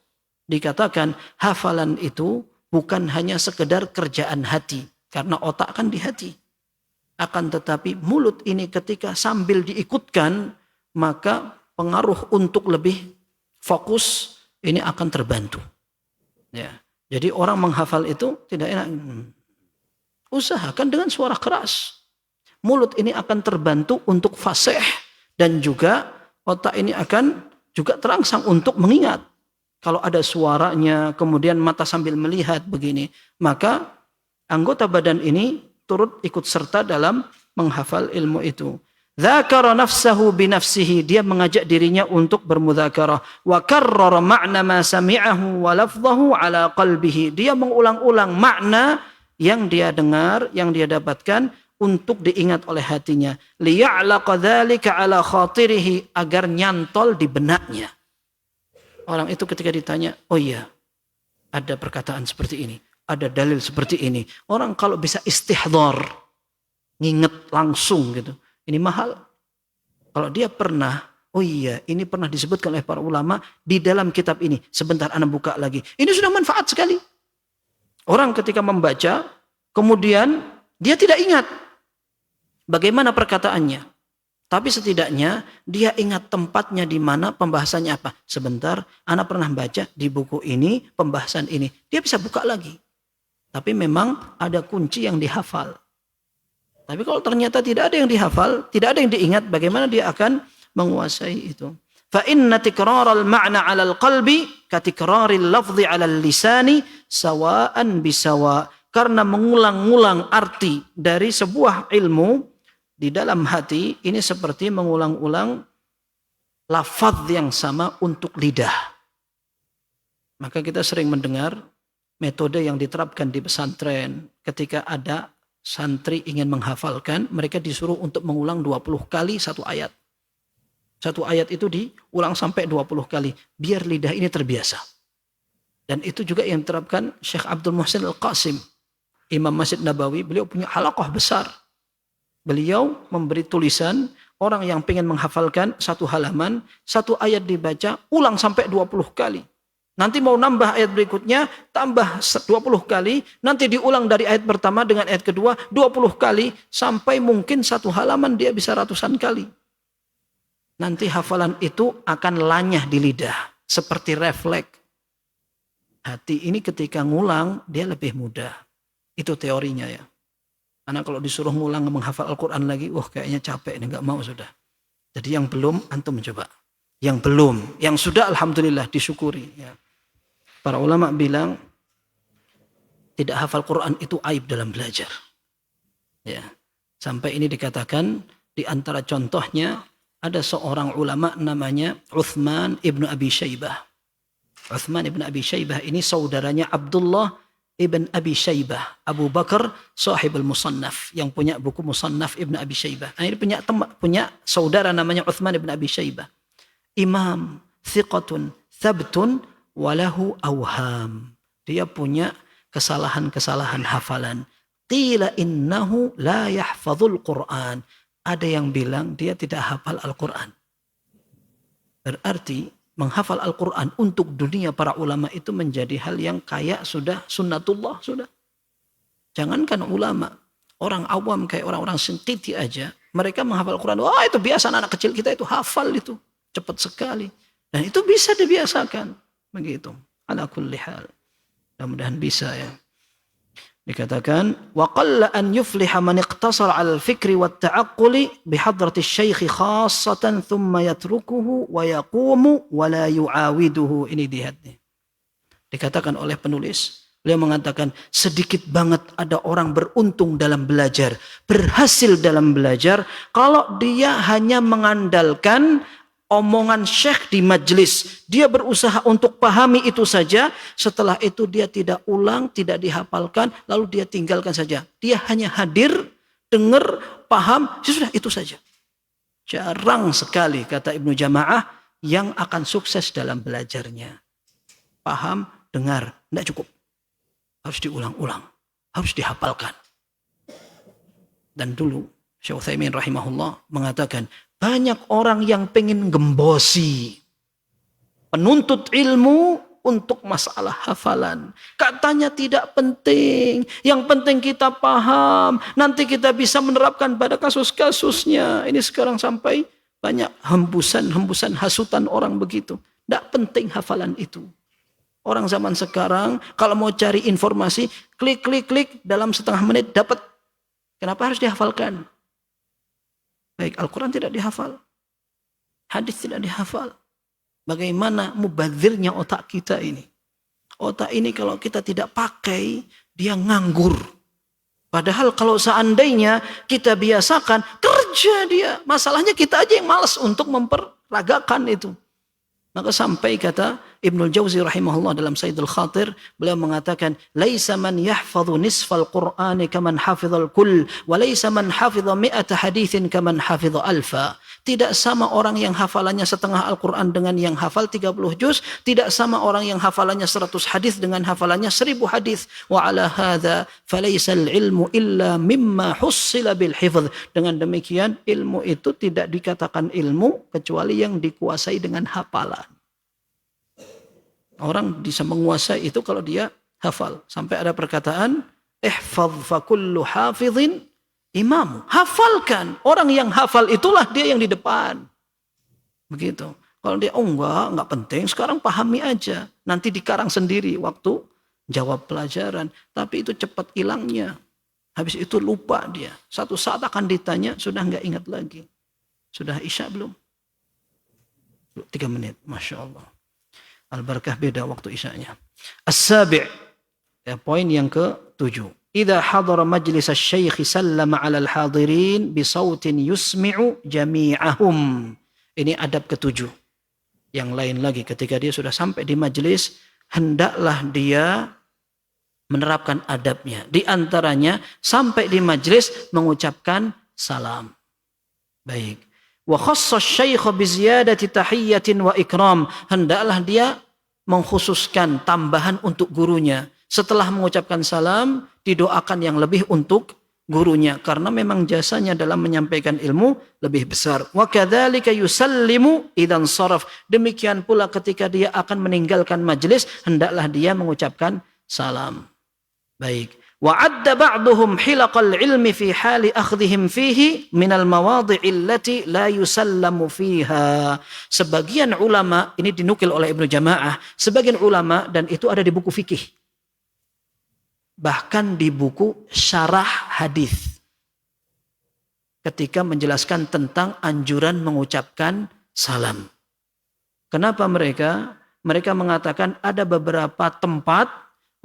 Dikatakan hafalan itu bukan hanya sekedar kerjaan hati. Karena otak kan di hati. Akan tetapi mulut ini ketika sambil diikutkan, maka pengaruh untuk lebih fokus ini akan terbantu. Ya. Jadi orang menghafal itu tidak enak. Usahakan dengan suara keras. Mulut ini akan terbantu untuk fasih. Dan juga otak ini akan juga terangsang untuk mengingat. Kalau ada suaranya, kemudian mata sambil melihat begini. Maka anggota badan ini turut ikut serta dalam menghafal ilmu itu. Dzakara nafsahu binafsihi, dia mengajak dirinya untuk bermudzakarah. Wa karrara ma'na ma sami'ahu wa lafdhahu ala qalbihi. Dia mengulang-ulang makna yang dia dengar, yang dia dapatkan untuk diingat oleh hatinya. Liya'laqa dzalika ala khatirihi, agar nyantol di benaknya. Orang itu ketika ditanya, oh iya, ada perkataan seperti ini, ada dalil seperti ini. Orang kalau bisa istihdhar, nginget langsung gitu. Ini mahal. Kalau dia pernah, oh iya, ini pernah disebutkan oleh para ulama di dalam kitab ini. Sebentar Anda buka lagi. Ini sudah manfaat sekali. Orang ketika membaca, kemudian dia tidak ingat bagaimana perkataannya. Tapi setidaknya dia ingat tempatnya di mana, pembahasannya apa. Sebentar, Anda pernah baca di buku ini, pembahasan ini. Dia bisa buka lagi. Tapi memang ada kunci yang dihafal. Tapi kalau ternyata tidak ada yang dihafal, tidak ada yang diingat, bagaimana dia akan menguasai itu? Fa inna tikraral ma'na 'alal qalbi ka tikraril lafzi 'alal lisani sawa'an bisawa. Karena mengulang-ulang arti dari sebuah ilmu di dalam hati ini seperti mengulang-ulang lafaz yang sama untuk lidah. Maka kita sering mendengar metode yang diterapkan di pesantren ketika ada santri ingin menghafalkan, mereka disuruh untuk mengulang 20 kali satu ayat. Satu ayat itu diulang sampai 20 kali. Biar lidah ini terbiasa. Dan itu juga yang diterapkan Syekh Abdul Muhsin Al-Qasim. Imam Masjid Nabawi, beliau punya halaqah besar. Beliau memberi tulisan, orang yang ingin menghafalkan satu halaman, satu ayat dibaca, ulang sampai 20 kali. Nanti mau nambah ayat berikutnya, tambah 20 kali. Nanti diulang dari ayat pertama dengan ayat kedua, 20 kali. Sampai mungkin satu halaman dia bisa ratusan kali. Nanti hafalan itu akan lanyah di lidah. Seperti refleks. Hati ini ketika ngulang, dia lebih mudah. Itu teorinya ya. Karena kalau disuruh ngulang menghafal Al-Quran lagi, kayaknya capek ini, gak mau sudah. Jadi yang belum, antum mencoba. Yang belum, yang sudah alhamdulillah disyukuri ya. Para ulama bilang tidak hafal Quran itu aib dalam belajar. Ya. Sampai ini dikatakan di antara contohnya ada seorang ulama namanya Uthman ibn Abi Shaybah. Uthman ibn Abi Shaybah ini saudaranya Abdullah ibn Abi Shaybah. Abu Bakar sahibul Musannaf yang punya buku Musannaf ibn Abi Shaybah. Nah, ini punya saudara namanya Uthman ibn Abi Shaybah. Imam, thiqatun, thabtun, walahu awham. Dia punya kesalahan-kesalahan hafalan. Qila innahu la yahfazul Qur'an. Ada yang bilang dia tidak hafal Al-Quran. Berarti menghafal Al-Quran untuk dunia para ulama itu menjadi hal yang kayak sudah sunnatullah sudah. Jangankan ulama. Orang awam kayak orang-orang sentiti aja. Mereka menghafal Al-Quran. Wah itu biasa anak kecil kita itu hafal itu. Cepat sekali. Dan itu bisa dibiasakan. Begitu. Ala kulli hal. Mudah-mudahan bisa ya. Dikatakan wa qalla an yufliha man iqtasara 'ala al-fikri wat ta'aqquli bi hadrati asy-syaikh khassatan thumma yatrukuhu wa yaqumu wa la yu'awiduhu. Ini lihat nih. Dikatakan oleh penulis, Beliau mengatakan sedikit banget ada orang beruntung dalam belajar, berhasil dalam belajar kalau dia hanya mengandalkan omongan syekh di majelis. Dia berusaha untuk pahami itu saja, setelah itu dia tidak ulang, tidak dihafalkan, lalu dia tinggalkan saja. Dia hanya hadir, dengar, paham, sudah itu saja. Jarang sekali kata Ibnu Jamaah yang akan sukses dalam belajarnya. Paham, dengar, tidak cukup. Harus diulang-ulang, harus dihafalkan. Dan dulu Syekh Utsaimin rahimahullah mengatakan banyak orang yang pengen gembosi penuntut ilmu untuk masalah hafalan. Katanya tidak penting, yang penting kita paham, nanti kita bisa menerapkan pada kasus-kasusnya. Ini sekarang sampai banyak hembusan hasutan orang begitu. Tidak penting hafalan itu. Orang zaman sekarang kalau mau cari informasi, klik dalam setengah menit dapat. Kenapa harus dihafalkan? Baik, Al-Quran tidak dihafal. Hadis tidak dihafal. Bagaimana mubadzirnya otak kita ini? Otak ini kalau kita tidak pakai, dia nganggur. Padahal kalau seandainya kita biasakan, kerja dia. Masalahnya kita aja yang malas untuk memperagakan itu. Maka sampai kata Ibnul Jauzi rahimahullah dalam Sayyidul Khatir, beliau mengatakan, "Laisa man yahfadhu nisfal Qur'ani kaman hafidhal kull, wa laisa man hafidha mi'ata haditsin kaman hafidha alfa." Tidak sama orang yang hafalannya setengah Al-Quran dengan yang hafal 30 juz, tidak sama orang yang hafalannya 100 hadis dengan hafalannya 1000 hadis. Wa ala hadza falaysa al-ilmu illa mimma hussila bil hifdz. Dengan demikian ilmu itu tidak dikatakan ilmu kecuali yang dikuasai dengan hafalan. Orang bisa menguasai itu kalau dia hafal. Sampai ada perkataan, ihfadz fa kullu hafidhin imam. Hafalkan. Orang yang hafal itulah dia yang di depan. Begitu. Kalau dia, enggak penting, sekarang pahami aja. Nanti dikarang sendiri waktu jawab pelajaran. Tapi itu cepat hilangnya. Habis itu lupa dia. Satu saat akan ditanya, sudah enggak ingat lagi. Sudah isya belum? 3 menit. Masya Allah. Al-barakah beda waktu isyanya. As-sabi'. Ya, poin yang ke-7. Idza hadara majlis asy-syaikh sallama 'alal hadirin bi sautin yusmi'u jami'ahum. Ini adab ke-7. Yang lain lagi ketika dia sudah sampai di majelis, hendaklah dia menerapkan adabnya. Di antaranya sampai di majelis mengucapkan salam. Baik. Wa khassa asy-syaikh bi ziyadati tahiyyatin wa ikram. Hendaklah dia mengkhususkan tambahan untuk gurunya. Setelah mengucapkan salam, didoakan yang lebih untuk gurunya. Karena memang jasanya dalam menyampaikan ilmu lebih besar. Wa kadzalika yusallimu idzan saraf. Demikian pula ketika dia akan meninggalkan majelis, hendaklah dia mengucapkan salam. Baik. Wa adda ba'duhum hilaqal ilmi fi hali akhdhihim fihi minal mawadhi'i allati la yusallamu fiha. Sebagian ulama, ini dinukil oleh Ibnu Jamaah, sebagian ulama, dan itu ada di buku fikih. Bahkan di buku syarah hadis. Ketika menjelaskan tentang anjuran mengucapkan salam. Kenapa mereka? Mereka mengatakan ada beberapa tempat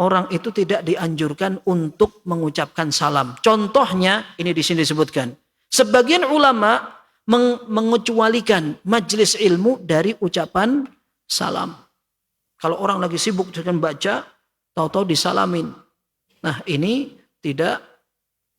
orang itu tidak dianjurkan untuk mengucapkan salam. Contohnya, ini di sini disebutkan. Sebagian ulama mengecualikan majelis ilmu dari ucapan salam. Kalau orang lagi sibuk dengan baca, tahu-tahu disalamin. Nah, ini tidak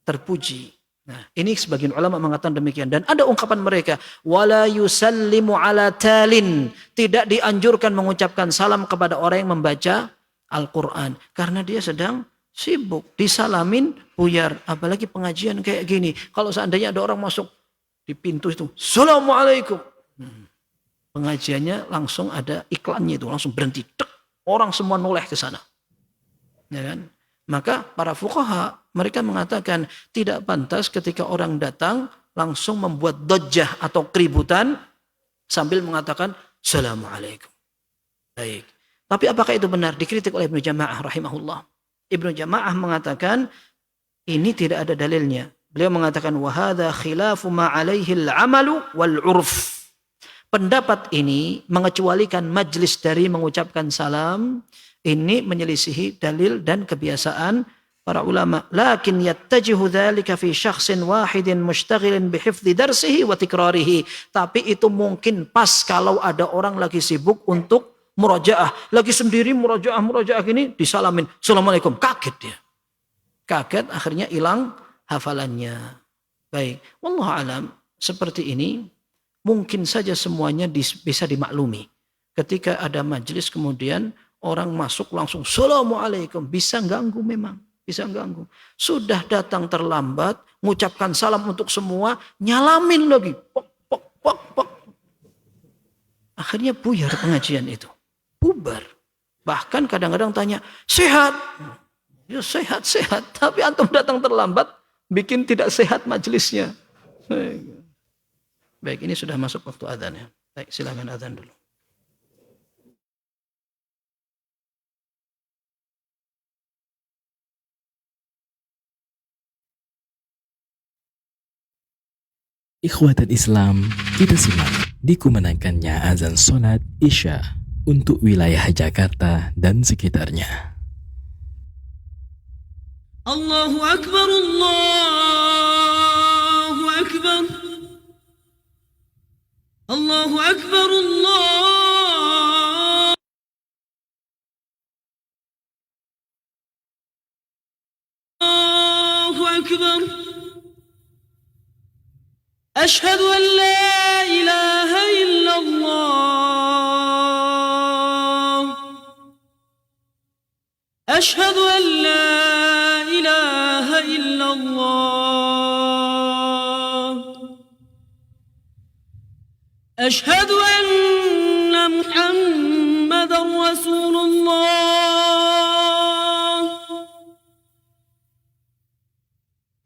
terpuji. Nah, ini sebagian ulama mengatakan demikian. Dan ada ungkapan mereka, wala yusallimu ala talin. Tidak dianjurkan mengucapkan salam kepada orang yang membaca Al-Quran. Karena dia sedang sibuk. Disalamin, buyar. Apalagi pengajian kayak gini. Kalau seandainya ada orang masuk di pintu itu, Assalamualaikum. Pengajiannya langsung ada iklannya itu. Langsung berhenti. Dek. Orang semua noleh ke sana. Ya kan? Maka para fuqaha mereka mengatakan tidak pantas ketika orang datang langsung membuat dojah atau keributan sambil mengatakan Assalamualaikum. Baik. Tapi apakah itu benar? Dikritik oleh Ibnu Jamaah rahimahullah. Ibnu Jamaah mengatakan ini tidak ada dalilnya. Beliau mengatakan wa hadza khilafu ma 'alaihi al-'amalu wal 'urf. Pendapat ini mengecualikan majlis dari mengucapkan salam. Ini menyelisihi dalil dan kebiasaan para ulama. Lakin yattajihu dzalika fi syakhsin wahidin mushtaghilin bihifdzi darsihi wa tikrarihi. Tapi itu mungkin pas kalau ada orang lagi sibuk untuk murajaah, lagi sendiri murajaah gini disalamin, "Assalamualaikum." Kaget dia. Kaget akhirnya hilang hafalannya. Baik, wallahu alam, seperti ini mungkin saja semuanya bisa dimaklumi. Ketika ada majelis kemudian orang masuk langsung "Assalamualaikum", bisa ganggu memang. Bisa ganggu. Sudah datang terlambat, mengucapkan salam untuk semua, nyalamin lagi. Pok, pok, pok, pok. Akhirnya buyar pengajian itu. Bubar. Bahkan kadang-kadang tanya, "Sehat?" Ya sehat. Tapi antum datang terlambat, bikin tidak sehat majelisnya. Baik, ini sudah masuk waktu adzan ya. Baik, silakan adzan dulu. Ikhwatan Islam, kita simak dikumandangkannya azan sholat Isya untuk wilayah Jakarta dan sekitarnya. Allahu Akbar, Allahu Akbar, Allahu Akbar, Allahu Akbar. أشهد أن لا إله إلا الله أشهد أن لا إله إلا الله أشهد أن محمدا رسول الله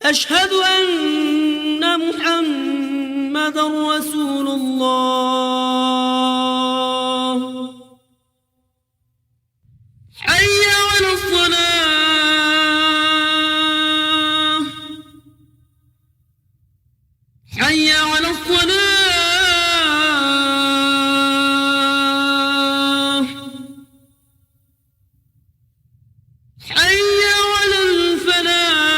أشهد أن محمدا رسول الله حي على الصلاة حي على الصلاة حي على الفلاح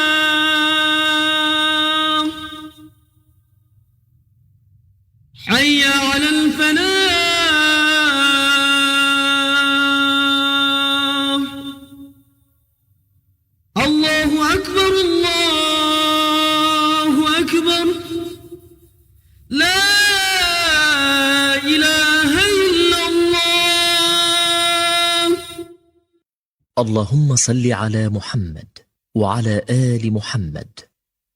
حي على الفلاح الله أكبر الله أكبر لا إله إلا الله. اللهم صل على محمد وعلى آل محمد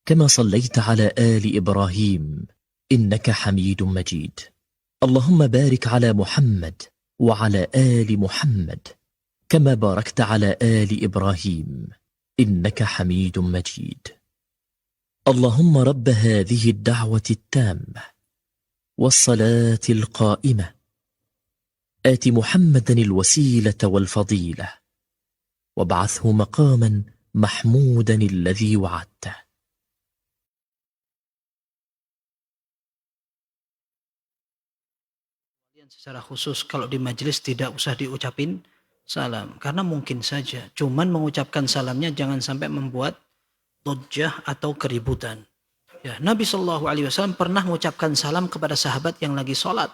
كما صليت على آل إبراهيم إنك حميد مجيد. اللهم بارك على محمد وعلى آل محمد كما باركت على آل إبراهيم إنك حميد مجيد. اللهم رب هذه الدعوة التامة والصلاة القائمة آت محمدا الوسيلة والفضيلة وابعثه مقاما محمودا الذي وعدته. Secara khusus kalau di majelis tidak usah diucapin salam. Karena mungkin saja cuman mengucapkan salamnya jangan sampai membuat dodjah atau keributan. Ya, Nabi SAW pernah mengucapkan salam kepada sahabat yang lagi sholat.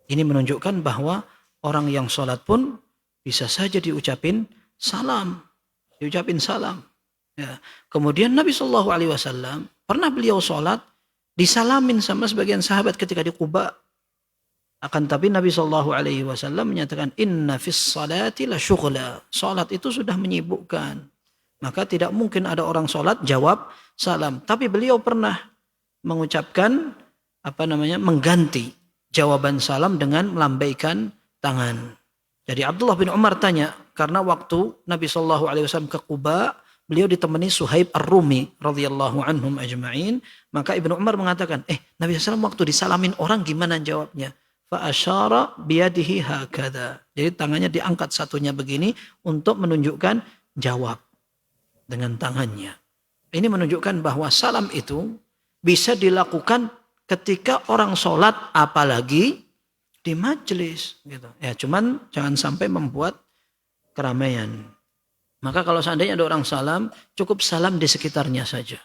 Ini menunjukkan bahwa orang yang sholat pun bisa saja diucapin salam. Diucapin salam. Ya. Kemudian Nabi SAW pernah beliau sholat disalamin sama sebagian sahabat ketika di Quba. Akan tapi Nabi SAW menyatakan inna fis salati la syughla. Salat itu sudah menyibukkan. Maka tidak mungkin ada orang salat jawab salam. Tapi beliau pernah mengucapkan mengganti jawaban salam dengan melambaikan tangan. Jadi Abdullah bin Umar tanya, karena waktu Nabi SAW ke Quba, beliau ditemani Suhaib Ar-Rumi radhiyallahu anhum ajma'in. Maka Ibnu Umar mengatakan, Nabi SAW waktu disalamin orang gimana jawabnya? Fa'asyara biyadihi hakadha. Jadi tangannya diangkat satunya begini untuk menunjukkan jawab dengan tangannya. Ini menunjukkan bahwa salam itu bisa dilakukan ketika orang sholat apalagi di majelis. Gitu. Ya, cuman jangan sampai membuat keramaian. Maka kalau seandainya ada orang salam, cukup salam di sekitarnya saja.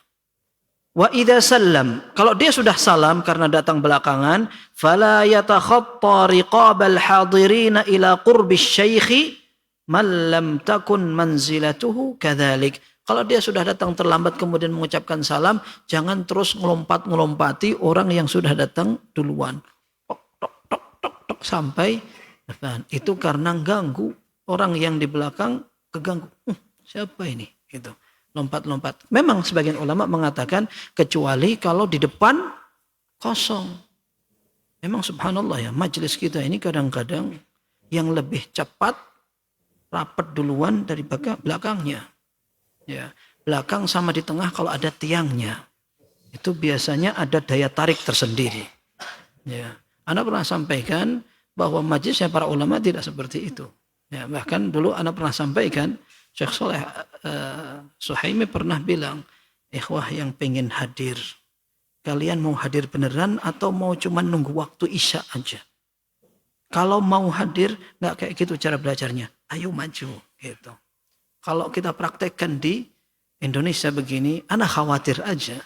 Wa idza sallam, kalau dia sudah salam karena datang belakangan, fala yatakhatta riqabal hadirin ila qurbi syaikh man lam takun manzilatuhu kadzalik. Kalau dia sudah datang terlambat kemudian mengucapkan salam, jangan terus ngelompat-ngelompati orang yang sudah datang duluan. Tok tok tok tok tok sampai depan. Itu karena ganggu orang yang di belakang, keganggu. Siapa ini? Gitu. Lompat-lompat. Memang sebagian ulama mengatakan kecuali kalau di depan kosong. Memang subhanallah ya, majelis kita ini kadang-kadang yang lebih cepat rapat duluan dari belakangnya. Ya, belakang sama di tengah kalau ada tiangnya. Itu biasanya ada daya tarik tersendiri. Ya, Anda pernah sampaikan bahwa majelisnya para ulama tidak seperti itu. Ya, bahkan dulu Anda pernah sampaikan Syekh Saleh Suhaimi pernah bilang, ikhwah yang pengen hadir, kalian mau hadir beneran atau mau cuma nunggu waktu isya aja? Kalau mau hadir, nggak kayak gitu cara belajarnya. Ayo maju, gitu. Kalau kita praktekkan di Indonesia begini, anak khawatir aja.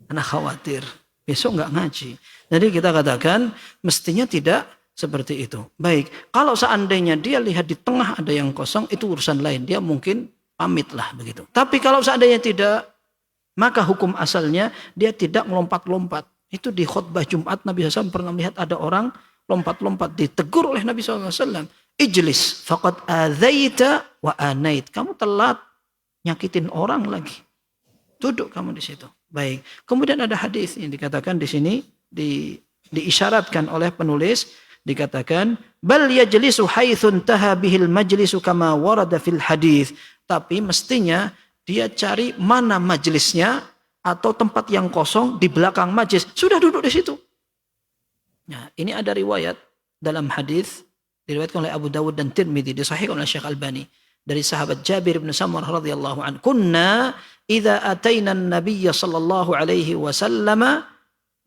Anak khawatir, besok nggak ngaji. Jadi kita katakan, mestinya tidak seperti itu. Baik, kalau seandainya dia lihat di tengah ada yang kosong, itu urusan lain. Dia mungkin pamit lah begitu. Tapi kalau seandainya tidak, maka hukum asalnya dia tidak melompat-lompat. Itu di khutbah Jumat Nabi SAW pernah melihat ada orang lompat-lompat. Ditegur oleh Nabi SAW. Ijlis, faqad adzaita wa anait. Kamu telat, nyakitin orang lagi. Duduk kamu di situ. Baik. Kemudian ada hadis yang dikatakan di sini, diisyaratkan oleh penulis, dikatakan bal yajlisu haitsun taha bihil majlisu kama warada fil hadis. Tapi mestinya dia cari mana majelisnya atau tempat yang kosong di belakang majelis, sudah duduk di situ. Nah, ini ada riwayat dalam hadis diriwayatkan oleh Abu Dawud dan Tirmidzi, disahihkan oleh Syekh Albani dari sahabat Jabir bin Samurah radhiyallahu anhu. Kunna idza ataina an-nabiy sallallahu alaihi wasallam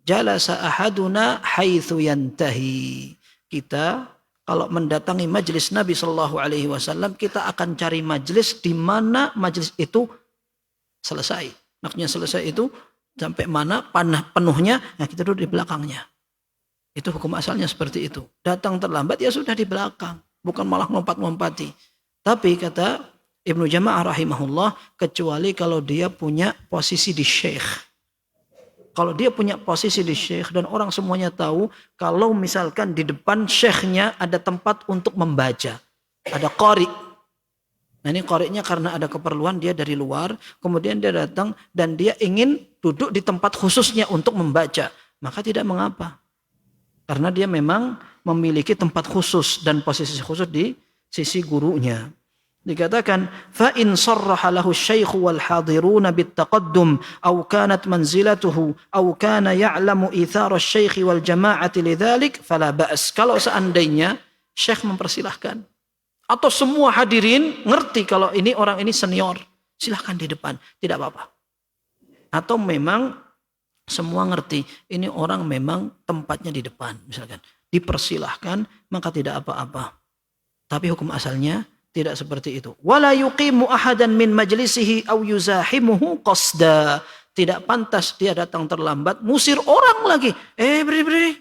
jalasa ahaduna haitsu yantahi. Kita kalau mendatangi majelis Nabi Shallallahu Alaihi Wasallam, kita akan cari majelis di mana majelis itu selesai. Maksudnya selesai itu sampai mana panah penuhnya, nah kita duduk di belakangnya. Itu hukum asalnya seperti itu. Datang terlambat ya sudah di belakang, bukan malah lompat-lompati. Tapi kata Ibnu Jama'ah rahimahullah, kecuali kalau dia punya posisi di syekh. Kalau dia punya posisi di syekh dan orang semuanya tahu, kalau misalkan di depan syekhnya ada tempat untuk membaca, ada qari. Nah ini qari'nya karena ada keperluan dia dari luar, kemudian dia datang dan dia ingin duduk di tempat khususnya untuk membaca, maka tidak mengapa. Karena dia memang memiliki tempat khusus dan posisi khusus di sisi gurunya. Dikatakan fa in sarraha lahu asy-syaikh wal hadiruna bit taqaddum aw kanat manzilatuhu aw kana ya'lamu ithara asy-syaikh wal jama'ati lidzalik fala ba's. Kalau seandainya syekh mempersilahkan atau semua hadirin ngerti kalau ini orang ini senior, silahkan di depan, tidak apa-apa. Atau memang semua ngerti ini orang memang tempatnya di depan, misalkan dipersilahkan, maka tidak apa-apa. Tapi hukum asalnya tidak seperti itu. Wala yuqimu ahadan min majlisihi aw yuzahimuhu qasda. Tidak pantas dia datang terlambat, musir orang lagi. Beri.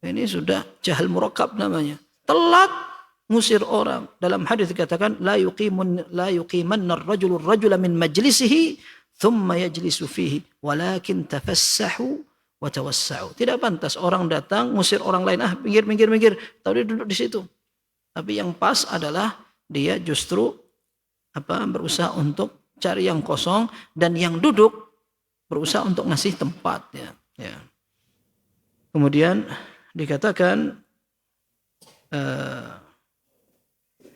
Ini sudah jahal murakkab namanya. Telat musir orang. Dalam hadis dikatakan la yuqimanna ar-rajulu ar-rajula min majlisihi thumma yajlisu fihi walakin tafassahu wa tawassa'u. Tidak pantas orang datang musir orang lain, minggir. Tahu dia duduk di situ. Tapi yang pas adalah dia justru berusaha untuk cari yang kosong dan yang duduk berusaha untuk ngasih tempat. Ya. Kemudian dikatakan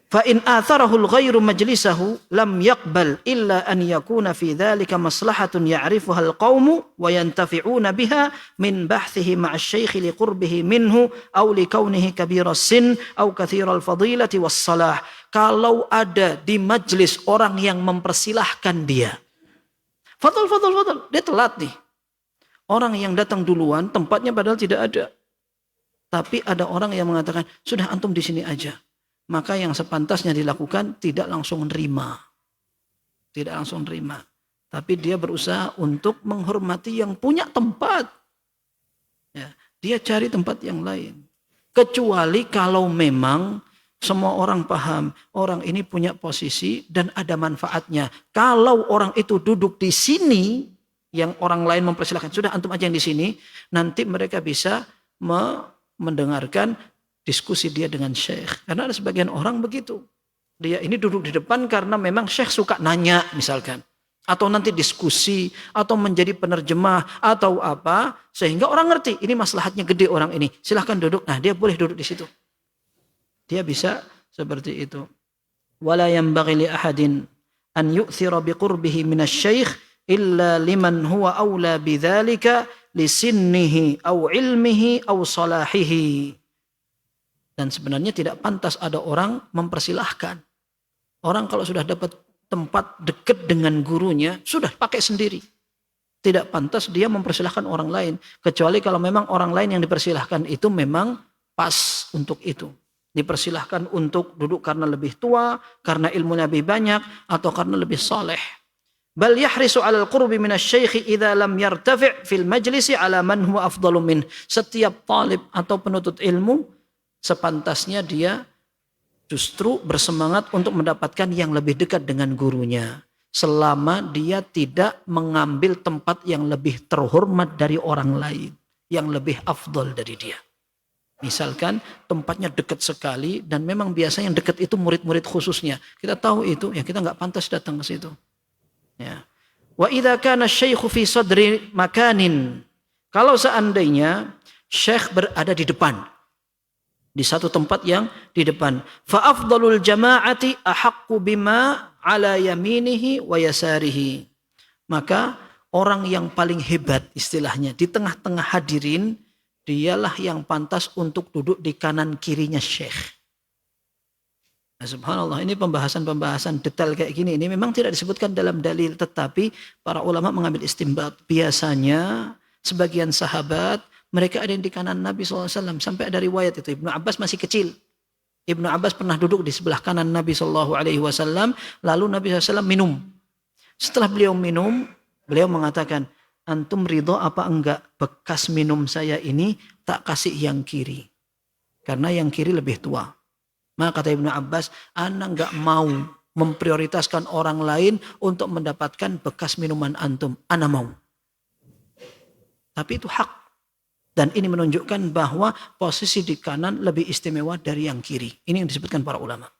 fa in atharahu al-ghairu majlisahu lam yaqbal illa an yakuna fi dhalika maslahatun ya'rifuha al-qaumu wa yantafi'una biha min bahthihi ma'a asy-syaikh li qurbihi minhu aw li kaunihi kabira sin aw katsira al-fadilati was-salah. Kalau ada di majlis orang yang mempersilahkan dia, fadl, dia telat nih. Orang yang datang duluan tempatnya padahal tidak ada. Tapi ada orang yang mengatakan, sudah antum di sini aja. maka yang sepantasnya dilakukan tidak langsung nerima. Tidak langsung nerima. Tapi dia berusaha untuk menghormati yang punya tempat. Ya, dia cari tempat yang lain. Kecuali kalau memang semua orang paham, orang ini punya posisi dan ada manfaatnya. Kalau orang itu duduk di sini, yang orang lain mempersilahkan, sudah antum aja yang di sini, nanti mereka bisa mendengarkan diskusi dia dengan syekh. Karena ada sebagian orang begitu. Dia ini duduk di depan karena memang syekh suka nanya misalkan. Atau nanti diskusi, atau menjadi penerjemah, atau apa. Sehingga orang ngerti, ini maslahatnya gede orang ini. Silahkan duduk, nah dia boleh duduk di situ. Dia bisa seperti itu. Wala yanbaghi li ahadin an yu'thira biqurbihi minasy-syaikh illa liman huwa aula bidzalika li sinnihi aw ilmihi aw salahihi. Dan sebenarnya tidak pantas ada orang mempersilahkan. Orang kalau sudah dapat tempat dekat dengan gurunya, sudah pakai sendiri. Tidak pantas dia mempersilahkan orang lain. Kecuali kalau memang orang lain yang dipersilahkan itu memang pas untuk itu. Dipersilahkan untuk duduk karena lebih tua, karena ilmunya lebih banyak, atau karena lebih saleh. Bal yahrisu 'alal qurbi minasy-syaikh idza lam yartafi' fil majlisi 'ala man huwa afdalu min. Setiap talib atau penuntut ilmu sepantasnya dia justru bersemangat untuk mendapatkan yang lebih dekat dengan gurunya. Selama dia tidak mengambil tempat yang lebih terhormat dari orang lain. Yang lebih afdal dari dia. Misalkan tempatnya dekat sekali dan memang biasanya yang dekat itu murid-murid khususnya. Kita tahu itu, ya kita nggak pantas datang ke situ. Ya. Wa idza kana asy-syaikhu fi sadri makanin. Kalau seandainya syekh berada di depan. Di satu tempat yang di depan. Fa afdalul jama'ati ahaqqu bima ala yaminihi wa yasarihi. Maka orang yang paling hebat istilahnya di tengah-tengah hadirin, dialah yang pantas untuk duduk di kanan kirinya syekh. Nah, subhanallah, ini pembahasan detail kayak gini. Ini memang tidak disebutkan dalam dalil, tetapi para ulama mengambil istinbat. Biasanya sebagian sahabat, mereka ada yang di kanan Nabi SAW. Sampai ada riwayat itu. Ibnu Abbas masih kecil. Ibnu Abbas pernah duduk di sebelah kanan Nabi SAW. Lalu Nabi SAW minum. Setelah beliau minum, beliau mengatakan, antum ridho apa enggak bekas minum saya ini tak kasih yang kiri. Karena yang kiri lebih tua. Maka kata Ibnu Abbas, ana enggak mau memprioritaskan orang lain untuk mendapatkan bekas minuman antum. Ana mau. Tapi itu hak. Dan ini menunjukkan bahwa posisi di kanan lebih istimewa dari yang kiri. Ini yang disebutkan para ulama.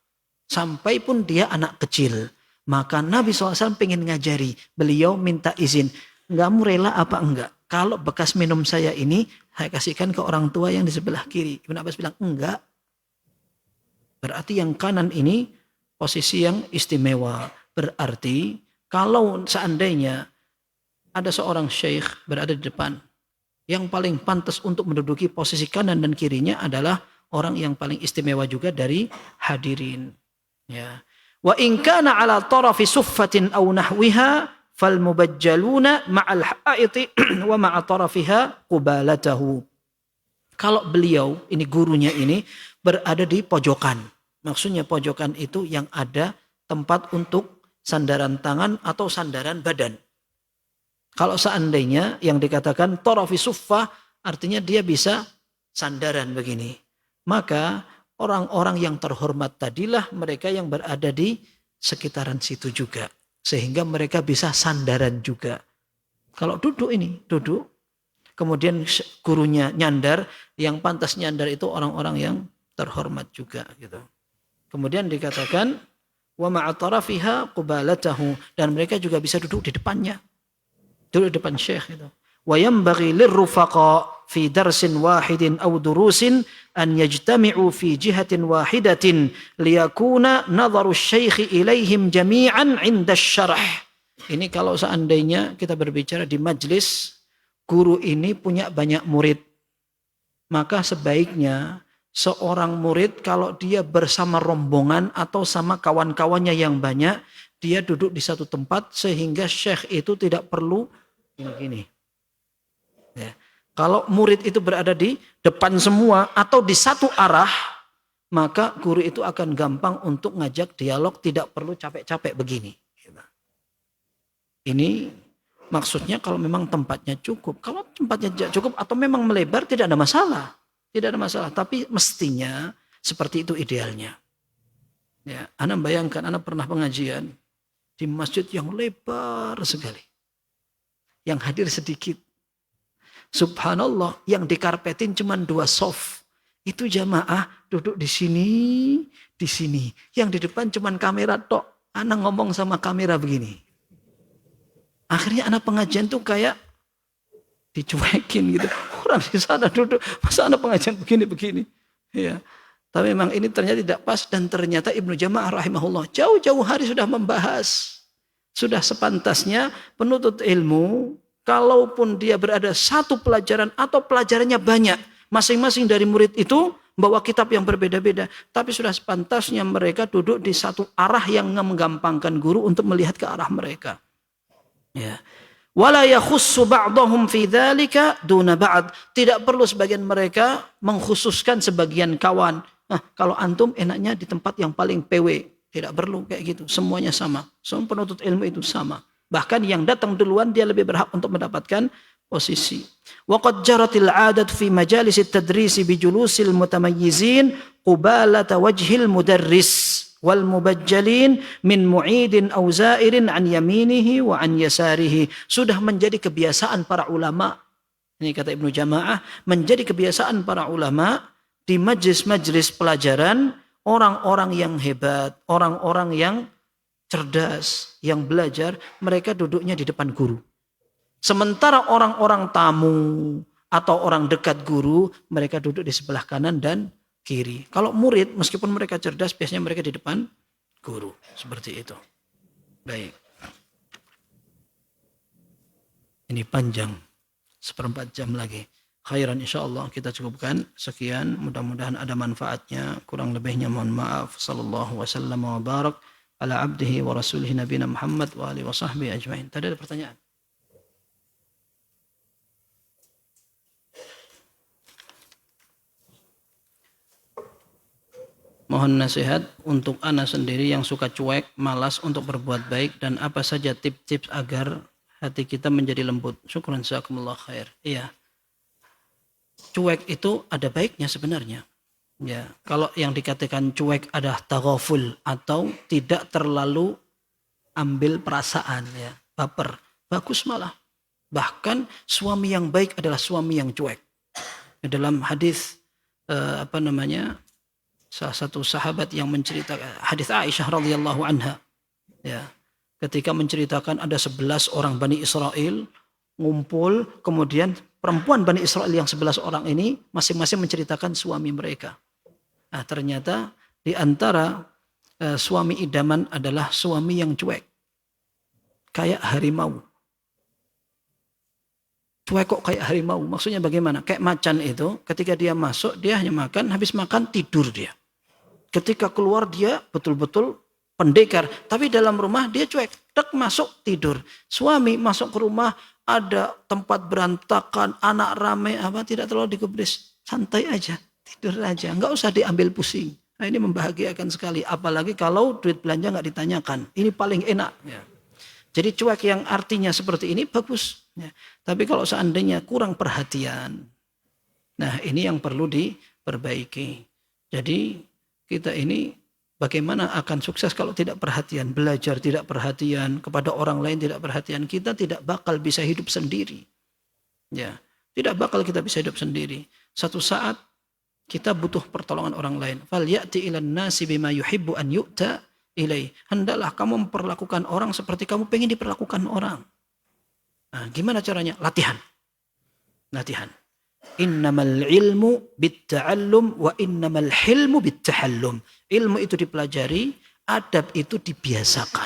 Sampai pun dia anak kecil. Maka Nabi SAW pengen ngajari. Beliau minta izin. Kamu rela apa enggak? Kalau bekas minum saya ini, saya kasihkan ke orang tua yang di sebelah kiri. Ibnu Abbas bilang, enggak. Berarti yang kanan ini posisi yang istimewa. Berarti kalau seandainya ada seorang syekh berada di depan. Yang paling pantas untuk menduduki posisi kanan dan kirinya adalah orang yang paling istimewa juga dari hadirin. Ya. Wa in kana ala tarafi suffatin aw nahwiha fal mubajjaluna ma'al ha'iti wa ma'a tarafiha qubalatahu. Kalau beliau, ini gurunya ini berada di pojokan. Maksudnya pojokan itu yang ada tempat untuk sandaran tangan atau sandaran badan. Kalau seandainya yang dikatakan tarafi suffah artinya dia bisa sandaran begini. Maka orang-orang yang terhormat tadilah mereka yang berada di sekitaran situ juga. Sehingga mereka bisa sandaran juga. Kalau duduk ini, duduk. Kemudian gurunya nyandar, yang pantas nyandar itu orang-orang yang terhormat juga. Gitu. Kemudian dikatakan, wa ma'atarafiha qubalatahu. Dan mereka juga bisa duduk di depannya. Duduk di depan syekh itu. Wa yanbaghi lirrufaqa fi darsin wahidin aw durusin an yajtami'u fi jihatin wahidatin liyakuna nadharu syekhi ilaihim jami'an 'inda asy-syarh. Ini kalau seandainya kita berbicara di majlis, guru ini punya banyak murid. Maka sebaiknya seorang murid kalau dia bersama rombongan atau sama kawan-kawannya yang banyak, dia duduk di satu tempat sehingga syekh itu tidak perlu gini. Ya. Kalau murid itu berada di depan semua atau di satu arah, maka guru itu akan gampang untuk ngajak dialog, tidak perlu capek-capek begini. Ini maksudnya kalau memang tempatnya cukup. Kalau tempatnya tidak cukup atau memang melebar tidak ada masalah. Tidak ada masalah. Tapi mestinya seperti itu idealnya. Ya, Anda bayangkan, Anda pernah pengajian di masjid yang lebar sekali. Yang hadir sedikit. Subhanallah, yang dikarpetin cuma 2 soft. Itu jamaah duduk di sini, di sini. Yang di depan cuma kamera tok. Anda ngomong sama kamera begini. Akhirnya anak pengajian tuh kayak dicuekin gitu. Orang di sana duduk, masa anak pengajian begini-begini. Ya. Tapi memang ini ternyata tidak pas dan ternyata Ibnu Jama'ah rahimahullah jauh-jauh hari sudah membahas. Sudah sepantasnya penuntut ilmu, kalaupun dia berada satu pelajaran atau pelajarannya banyak, masing-masing dari murid itu bawa kitab yang berbeda-beda. Tapi sudah sepantasnya mereka duduk di satu arah yang menggampangkan guru untuk melihat ke arah mereka. Ya. Wala yakhussu ba'dahum fi dzalika duna ba'd. Tidak perlu sebagian mereka mengkhususkan sebagian kawan. Nah, kalau antum enaknya di tempat yang paling PW. Tidak perlu kayak gitu. Semuanya sama. Semua penuntut ilmu itu sama. Bahkan yang datang duluan dia lebih berhak untuk mendapatkan posisi. Wa qad jaratil 'adat fi majalis at-tadris bi julusil mutamayyizin qubalata wajhil mudarris wal mubajjalin min mu'idin aw za'irin an yaminihi wa an yasarihi. Sudah menjadi kebiasaan para ulama. Ini kata Ibnu Jama'ah, menjadi kebiasaan para ulama di majlis-majlis pelajaran, orang-orang yang hebat, orang-orang yang cerdas, yang belajar, mereka duduknya di depan guru. Sementara orang-orang tamu atau orang dekat guru, mereka duduk di sebelah kanan dan kiri. Kalau murid, meskipun mereka cerdas, biasanya mereka di depan guru. Seperti itu. Baik. Ini panjang. 1/4 jam lagi. Khairan insyaAllah kita cukupkan. Sekian. Mudah-mudahan ada manfaatnya. Kurang lebihnya mohon maaf. Sallallahu wasallam wa barak ala abdihi wa rasulihi nabina Muhammad wa alihi wa sahbihi ajma'in. Tadi ada pertanyaan? Mohon nasihat untuk ana sendiri yang suka cuek, malas untuk berbuat baik, dan apa saja tips-tips agar hati kita menjadi lembut. Syukran jazakumullah khair. Iya. Cuek itu ada baiknya sebenarnya. Ya, kalau yang dikatakan cuek adalah taghaful atau tidak terlalu ambil perasaan ya, baper. Bagus malah. Bahkan suami yang baik adalah suami yang cuek. Dalam hadis salah satu sahabat yang menceritakan hadis Aisyah radhiyallahu anha ya, ketika menceritakan ada 11 orang Bani Israel ngumpul, kemudian perempuan Bani Israel yang 11 orang ini masing-masing menceritakan suami mereka. Nah, ternyata di antara suami idaman adalah suami yang cuek. Kayak harimau. Cuek kok kayak harimau. Maksudnya bagaimana? Kayak macan itu ketika dia masuk dia hanya makan, habis makan tidur dia. Ketika keluar dia betul-betul pendekar. Tapi dalam rumah dia cuek. Dek masuk tidur. Suami masuk ke rumah ada tempat berantakan, anak rame, tidak terlalu digubris. Santai aja, tidur aja. Enggak usah diambil pusing. Nah, ini membahagiakan sekali. Apalagi kalau duit belanja enggak ditanyakan. Ini paling enak. Ya. Jadi cuek yang artinya seperti ini bagus. Ya. Tapi kalau seandainya kurang perhatian. Nah ini yang perlu diperbaiki. Jadi kita ini bagaimana akan sukses kalau tidak perhatian. Belajar tidak perhatian, kepada orang lain tidak perhatian. Kita tidak bakal bisa hidup sendiri. Ya, tidak bakal kita bisa hidup sendiri. Satu saat kita butuh pertolongan orang lain. Fal ya'ti ilan nasi bima yuhibbu an yu'ta ilai. Hendaklah kamu memperlakukan orang seperti kamu pengen diperlakukan orang. Nah, gimana caranya? Latihan. Latihan. Innamal ilmu bitta'allum wa innamal hilmu bittahallum. Ilmu itu dipelajari, adab itu dibiasakan.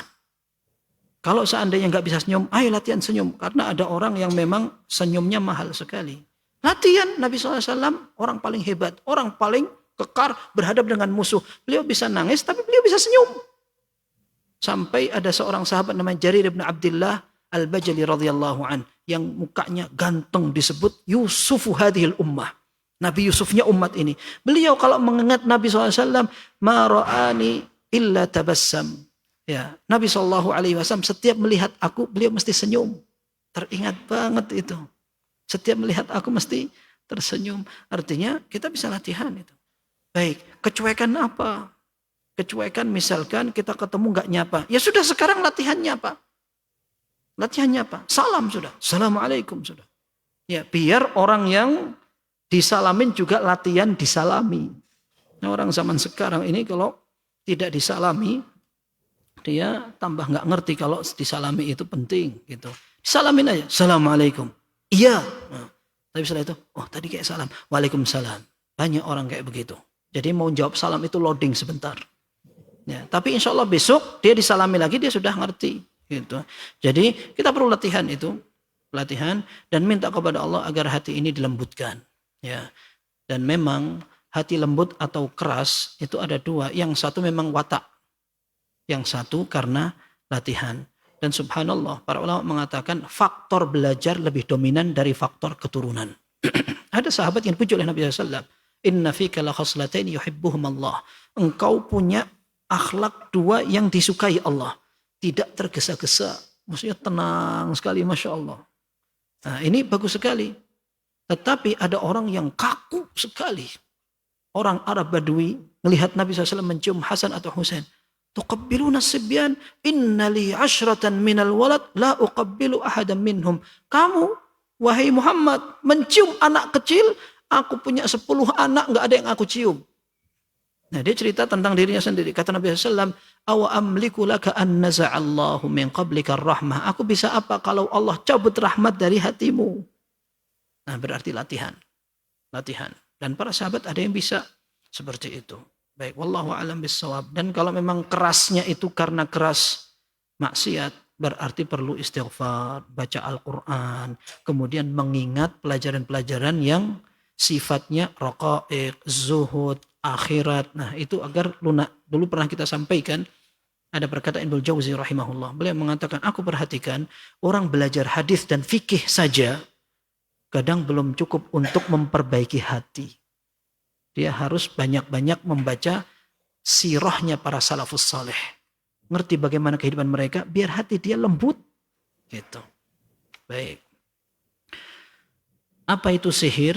Kalau seandainya nggak bisa senyum, ayo latihan senyum. Karena ada orang yang memang senyumnya mahal sekali. Latihan. Nabi SAW orang paling hebat, orang paling kekar berhadap dengan musuh. Beliau bisa nangis tapi beliau bisa senyum. Sampai ada seorang sahabat namanya Jarir bin Abdullah Al-Bajali radhiyallahu an yang mukanya ganteng disebut Yusufu hadhil ummah. Nabi Yusufnya umat ini. Beliau kalau mengingat Nabi SAW, ma ra'ani illa tabassam. Ya, Nabi SAW setiap melihat aku, beliau mesti senyum. Teringat banget itu. Setiap melihat aku mesti tersenyum. Artinya kita bisa latihan itu. Baik, kecuekan apa? Kecuekan misalkan kita ketemu gak nyapa. Ya sudah sekarang latihannya apa? Latihannya apa? Salam sudah. Assalamualaikum sudah. Ya, biar orang yang disalamin juga latihan disalami. Nah, orang zaman sekarang ini kalau tidak disalami, dia tambah gak ngerti kalau disalami itu penting gitu. Disalamin aja. Assalamualaikum. Iya. Nah, tapi setelah itu, oh tadi kayak salam. Waalaikumsalam. Banyak orang kayak begitu. Jadi mau jawab salam itu loading sebentar. Ya, tapi insya Allah besok dia disalami lagi, dia sudah ngerti. Gitu. Jadi kita perlu latihan itu. Latihan dan minta kepada Allah agar hati ini dilembutkan. Ya. Dan memang hati lembut atau keras itu ada dua. Yang satu memang watak. Yang satu karena latihan. Dan subhanallah, para ulama mengatakan faktor belajar lebih dominan dari faktor keturunan. Ada sahabat yang dipuji oleh Nabi SAW. Inna fika la khaslatain yuhibbuhum Allah. Engkau punya akhlak dua yang disukai Allah. Tidak tergesa-gesa. Maksudnya tenang sekali, Masya Allah. Nah ini bagus sekali. Tetapi ada orang yang kaku sekali. Orang Arab Badui melihat Nabi SAW mencium Hasan atau Husain. Tuqabbiluna sibyan inna li 'ashratan minal walad la uqabbilu ahadan minhum. Kamu wahai Muhammad mencium anak kecil, aku punya 10 anak enggak ada yang aku cium. Nah, dia cerita tentang dirinya sendiri. Kata Nabi SAW, awa amliku laka an naza'allahu min qablika rahmah. Aku bisa apa kalau Allah cabut rahmat dari hatimu? Nah, berarti latihan. Latihan. Dan para sahabat ada yang bisa seperti itu. Baik, wallahu a'lam bissawab. Dan kalau memang kerasnya itu karena keras maksiat, berarti perlu istighfar, baca Al-Quran, kemudian mengingat pelajaran-pelajaran yang sifatnya raqaiq, zuhud, akhirat. Nah, itu agar lunak. Dulu pernah kita sampaikan, ada perkataan Ibnu Jauzi rahimahullah. Beliau mengatakan, aku perhatikan orang belajar hadis dan fikih saja kadang belum cukup untuk memperbaiki hati. Dia harus banyak-banyak membaca sirahnya para salafus saleh. Ngerti bagaimana kehidupan mereka, biar hati dia lembut. Gitu. Baik. Apa itu sihir?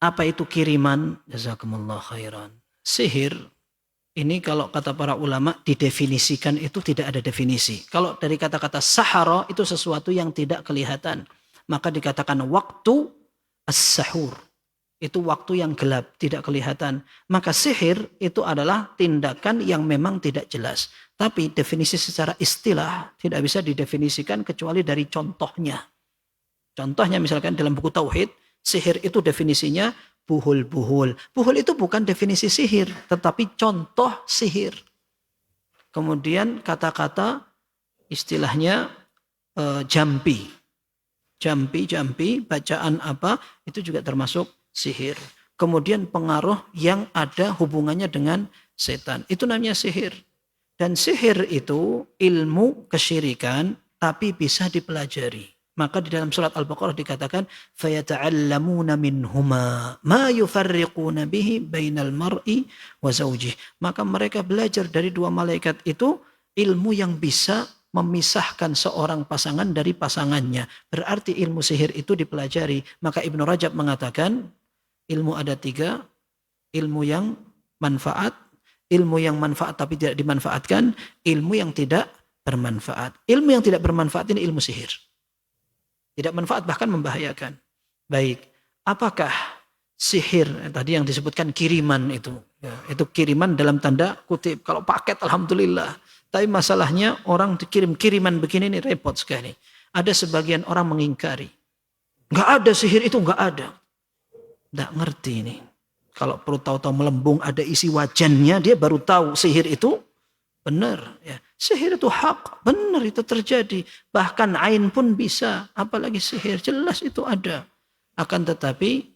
Apa itu kiriman? Jazakumullah khairan. Sihir, ini kalau kata para ulama didefinisikan itu tidak ada definisi. Kalau dari kata-kata sahara itu sesuatu yang tidak kelihatan. Maka dikatakan waktu as-sahur. Itu waktu yang gelap, tidak kelihatan. Maka sihir itu adalah tindakan yang memang tidak jelas. Tapi definisi secara istilah tidak bisa didefinisikan kecuali dari contohnya. Contohnya misalkan dalam buku Tauhid, sihir itu definisinya buhul-buhul. Buhul itu bukan definisi sihir, tetapi contoh sihir. Kemudian kata-kata istilahnya jampi. Jampi, bacaan apa, itu juga termasuk sihir. Kemudian pengaruh yang ada hubungannya dengan setan. Itu namanya sihir. Dan sihir itu ilmu kesyirikan tapi bisa dipelajari. Maka di dalam surat Al-Baqarah dikatakan fayata'allamuna minhuma ma yufarriquna bihi bainal mar'i wa zawjih. Maka mereka belajar dari dua malaikat itu ilmu yang bisa memisahkan seorang pasangan dari pasangannya. Berarti ilmu sihir itu dipelajari. Maka Ibnu Rajab mengatakan ilmu ada 3, ilmu yang manfaat, ilmu yang manfaat tapi tidak dimanfaatkan, ilmu yang tidak bermanfaat. Ilmu yang tidak bermanfaat ini ilmu sihir. Tidak manfaat bahkan membahayakan. Baik, apakah sihir tadi yang disebutkan kiriman itu? Ya, itu kiriman dalam tanda kutip. Kalau paket alhamdulillah. Tapi masalahnya orang dikirim kiriman begini ini repot sekali. Ada sebagian orang mengingkari. Enggak ada sihir itu, enggak ada. Tidak ngerti ini. Kalau perlu tahu-tahu melembung ada isi wajannya, dia baru tahu sihir itu benar. Ya. Sihir itu hak, benar itu terjadi. Bahkan ain pun bisa, apalagi sihir. Jelas itu ada. Akan tetapi,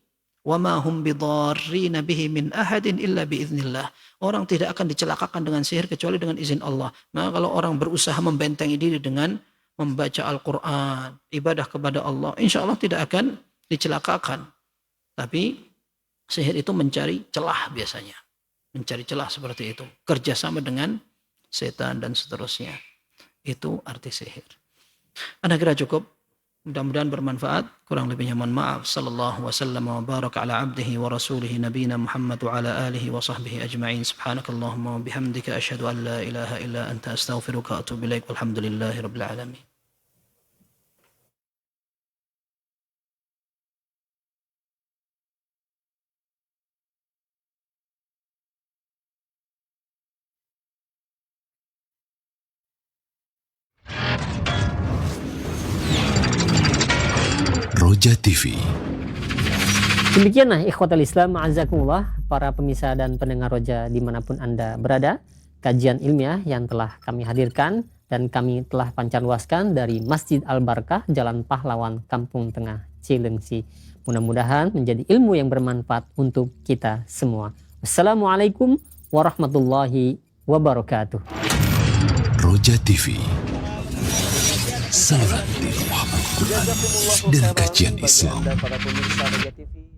وَمَا هُمْ بِضَارِّينَ بِهِ مِنْ أَحَدٍ إِلَّا بِإِذْنِ اللَّهِ. Orang tidak akan dicelakakan dengan sihir kecuali dengan izin Allah. Maka kalau orang berusaha membentengi diri dengan membaca Al-Quran, ibadah kepada Allah, insya Allah tidak akan dicelakakan. Tapi Sihir itu mencari celah biasanya. Mencari celah seperti itu. Kerjasama dengan setan dan seterusnya. Itu arti sihir. Anda kira cukup? Mudah-mudahan bermanfaat. Kurang lebihnya mohon maaf. Sallallahu wasallam wa baraka ala abdihi wa rasulihi nabiyina Muhammad wa ala alihi wa sahbihi ajma'in. Subhanakallahumma wa bihamdika asyhadu an la ilaha illa anta astaghfiruka wa atubu ilaik. Walhamdulillahi rabbil alamin. Roja TV. Demikianlah ikhwatal Islam, ma'azakumullah, para pemirsa dan pendengar Roja dimanapun Anda berada, kajian ilmiah yang telah kami hadirkan dan kami telah pancarluaskan dari Masjid Al-Barkah, Jalan Pahlawan, Kampung Tengah, Cilengsi. Mudah-mudahan menjadi ilmu yang bermanfaat untuk kita semua. Wassalamualaikum warahmatullahi wabarakatuh. Roja TV. Saluran di Muhammad Quran dan kajian Islam. Para pemirsa Roja TV.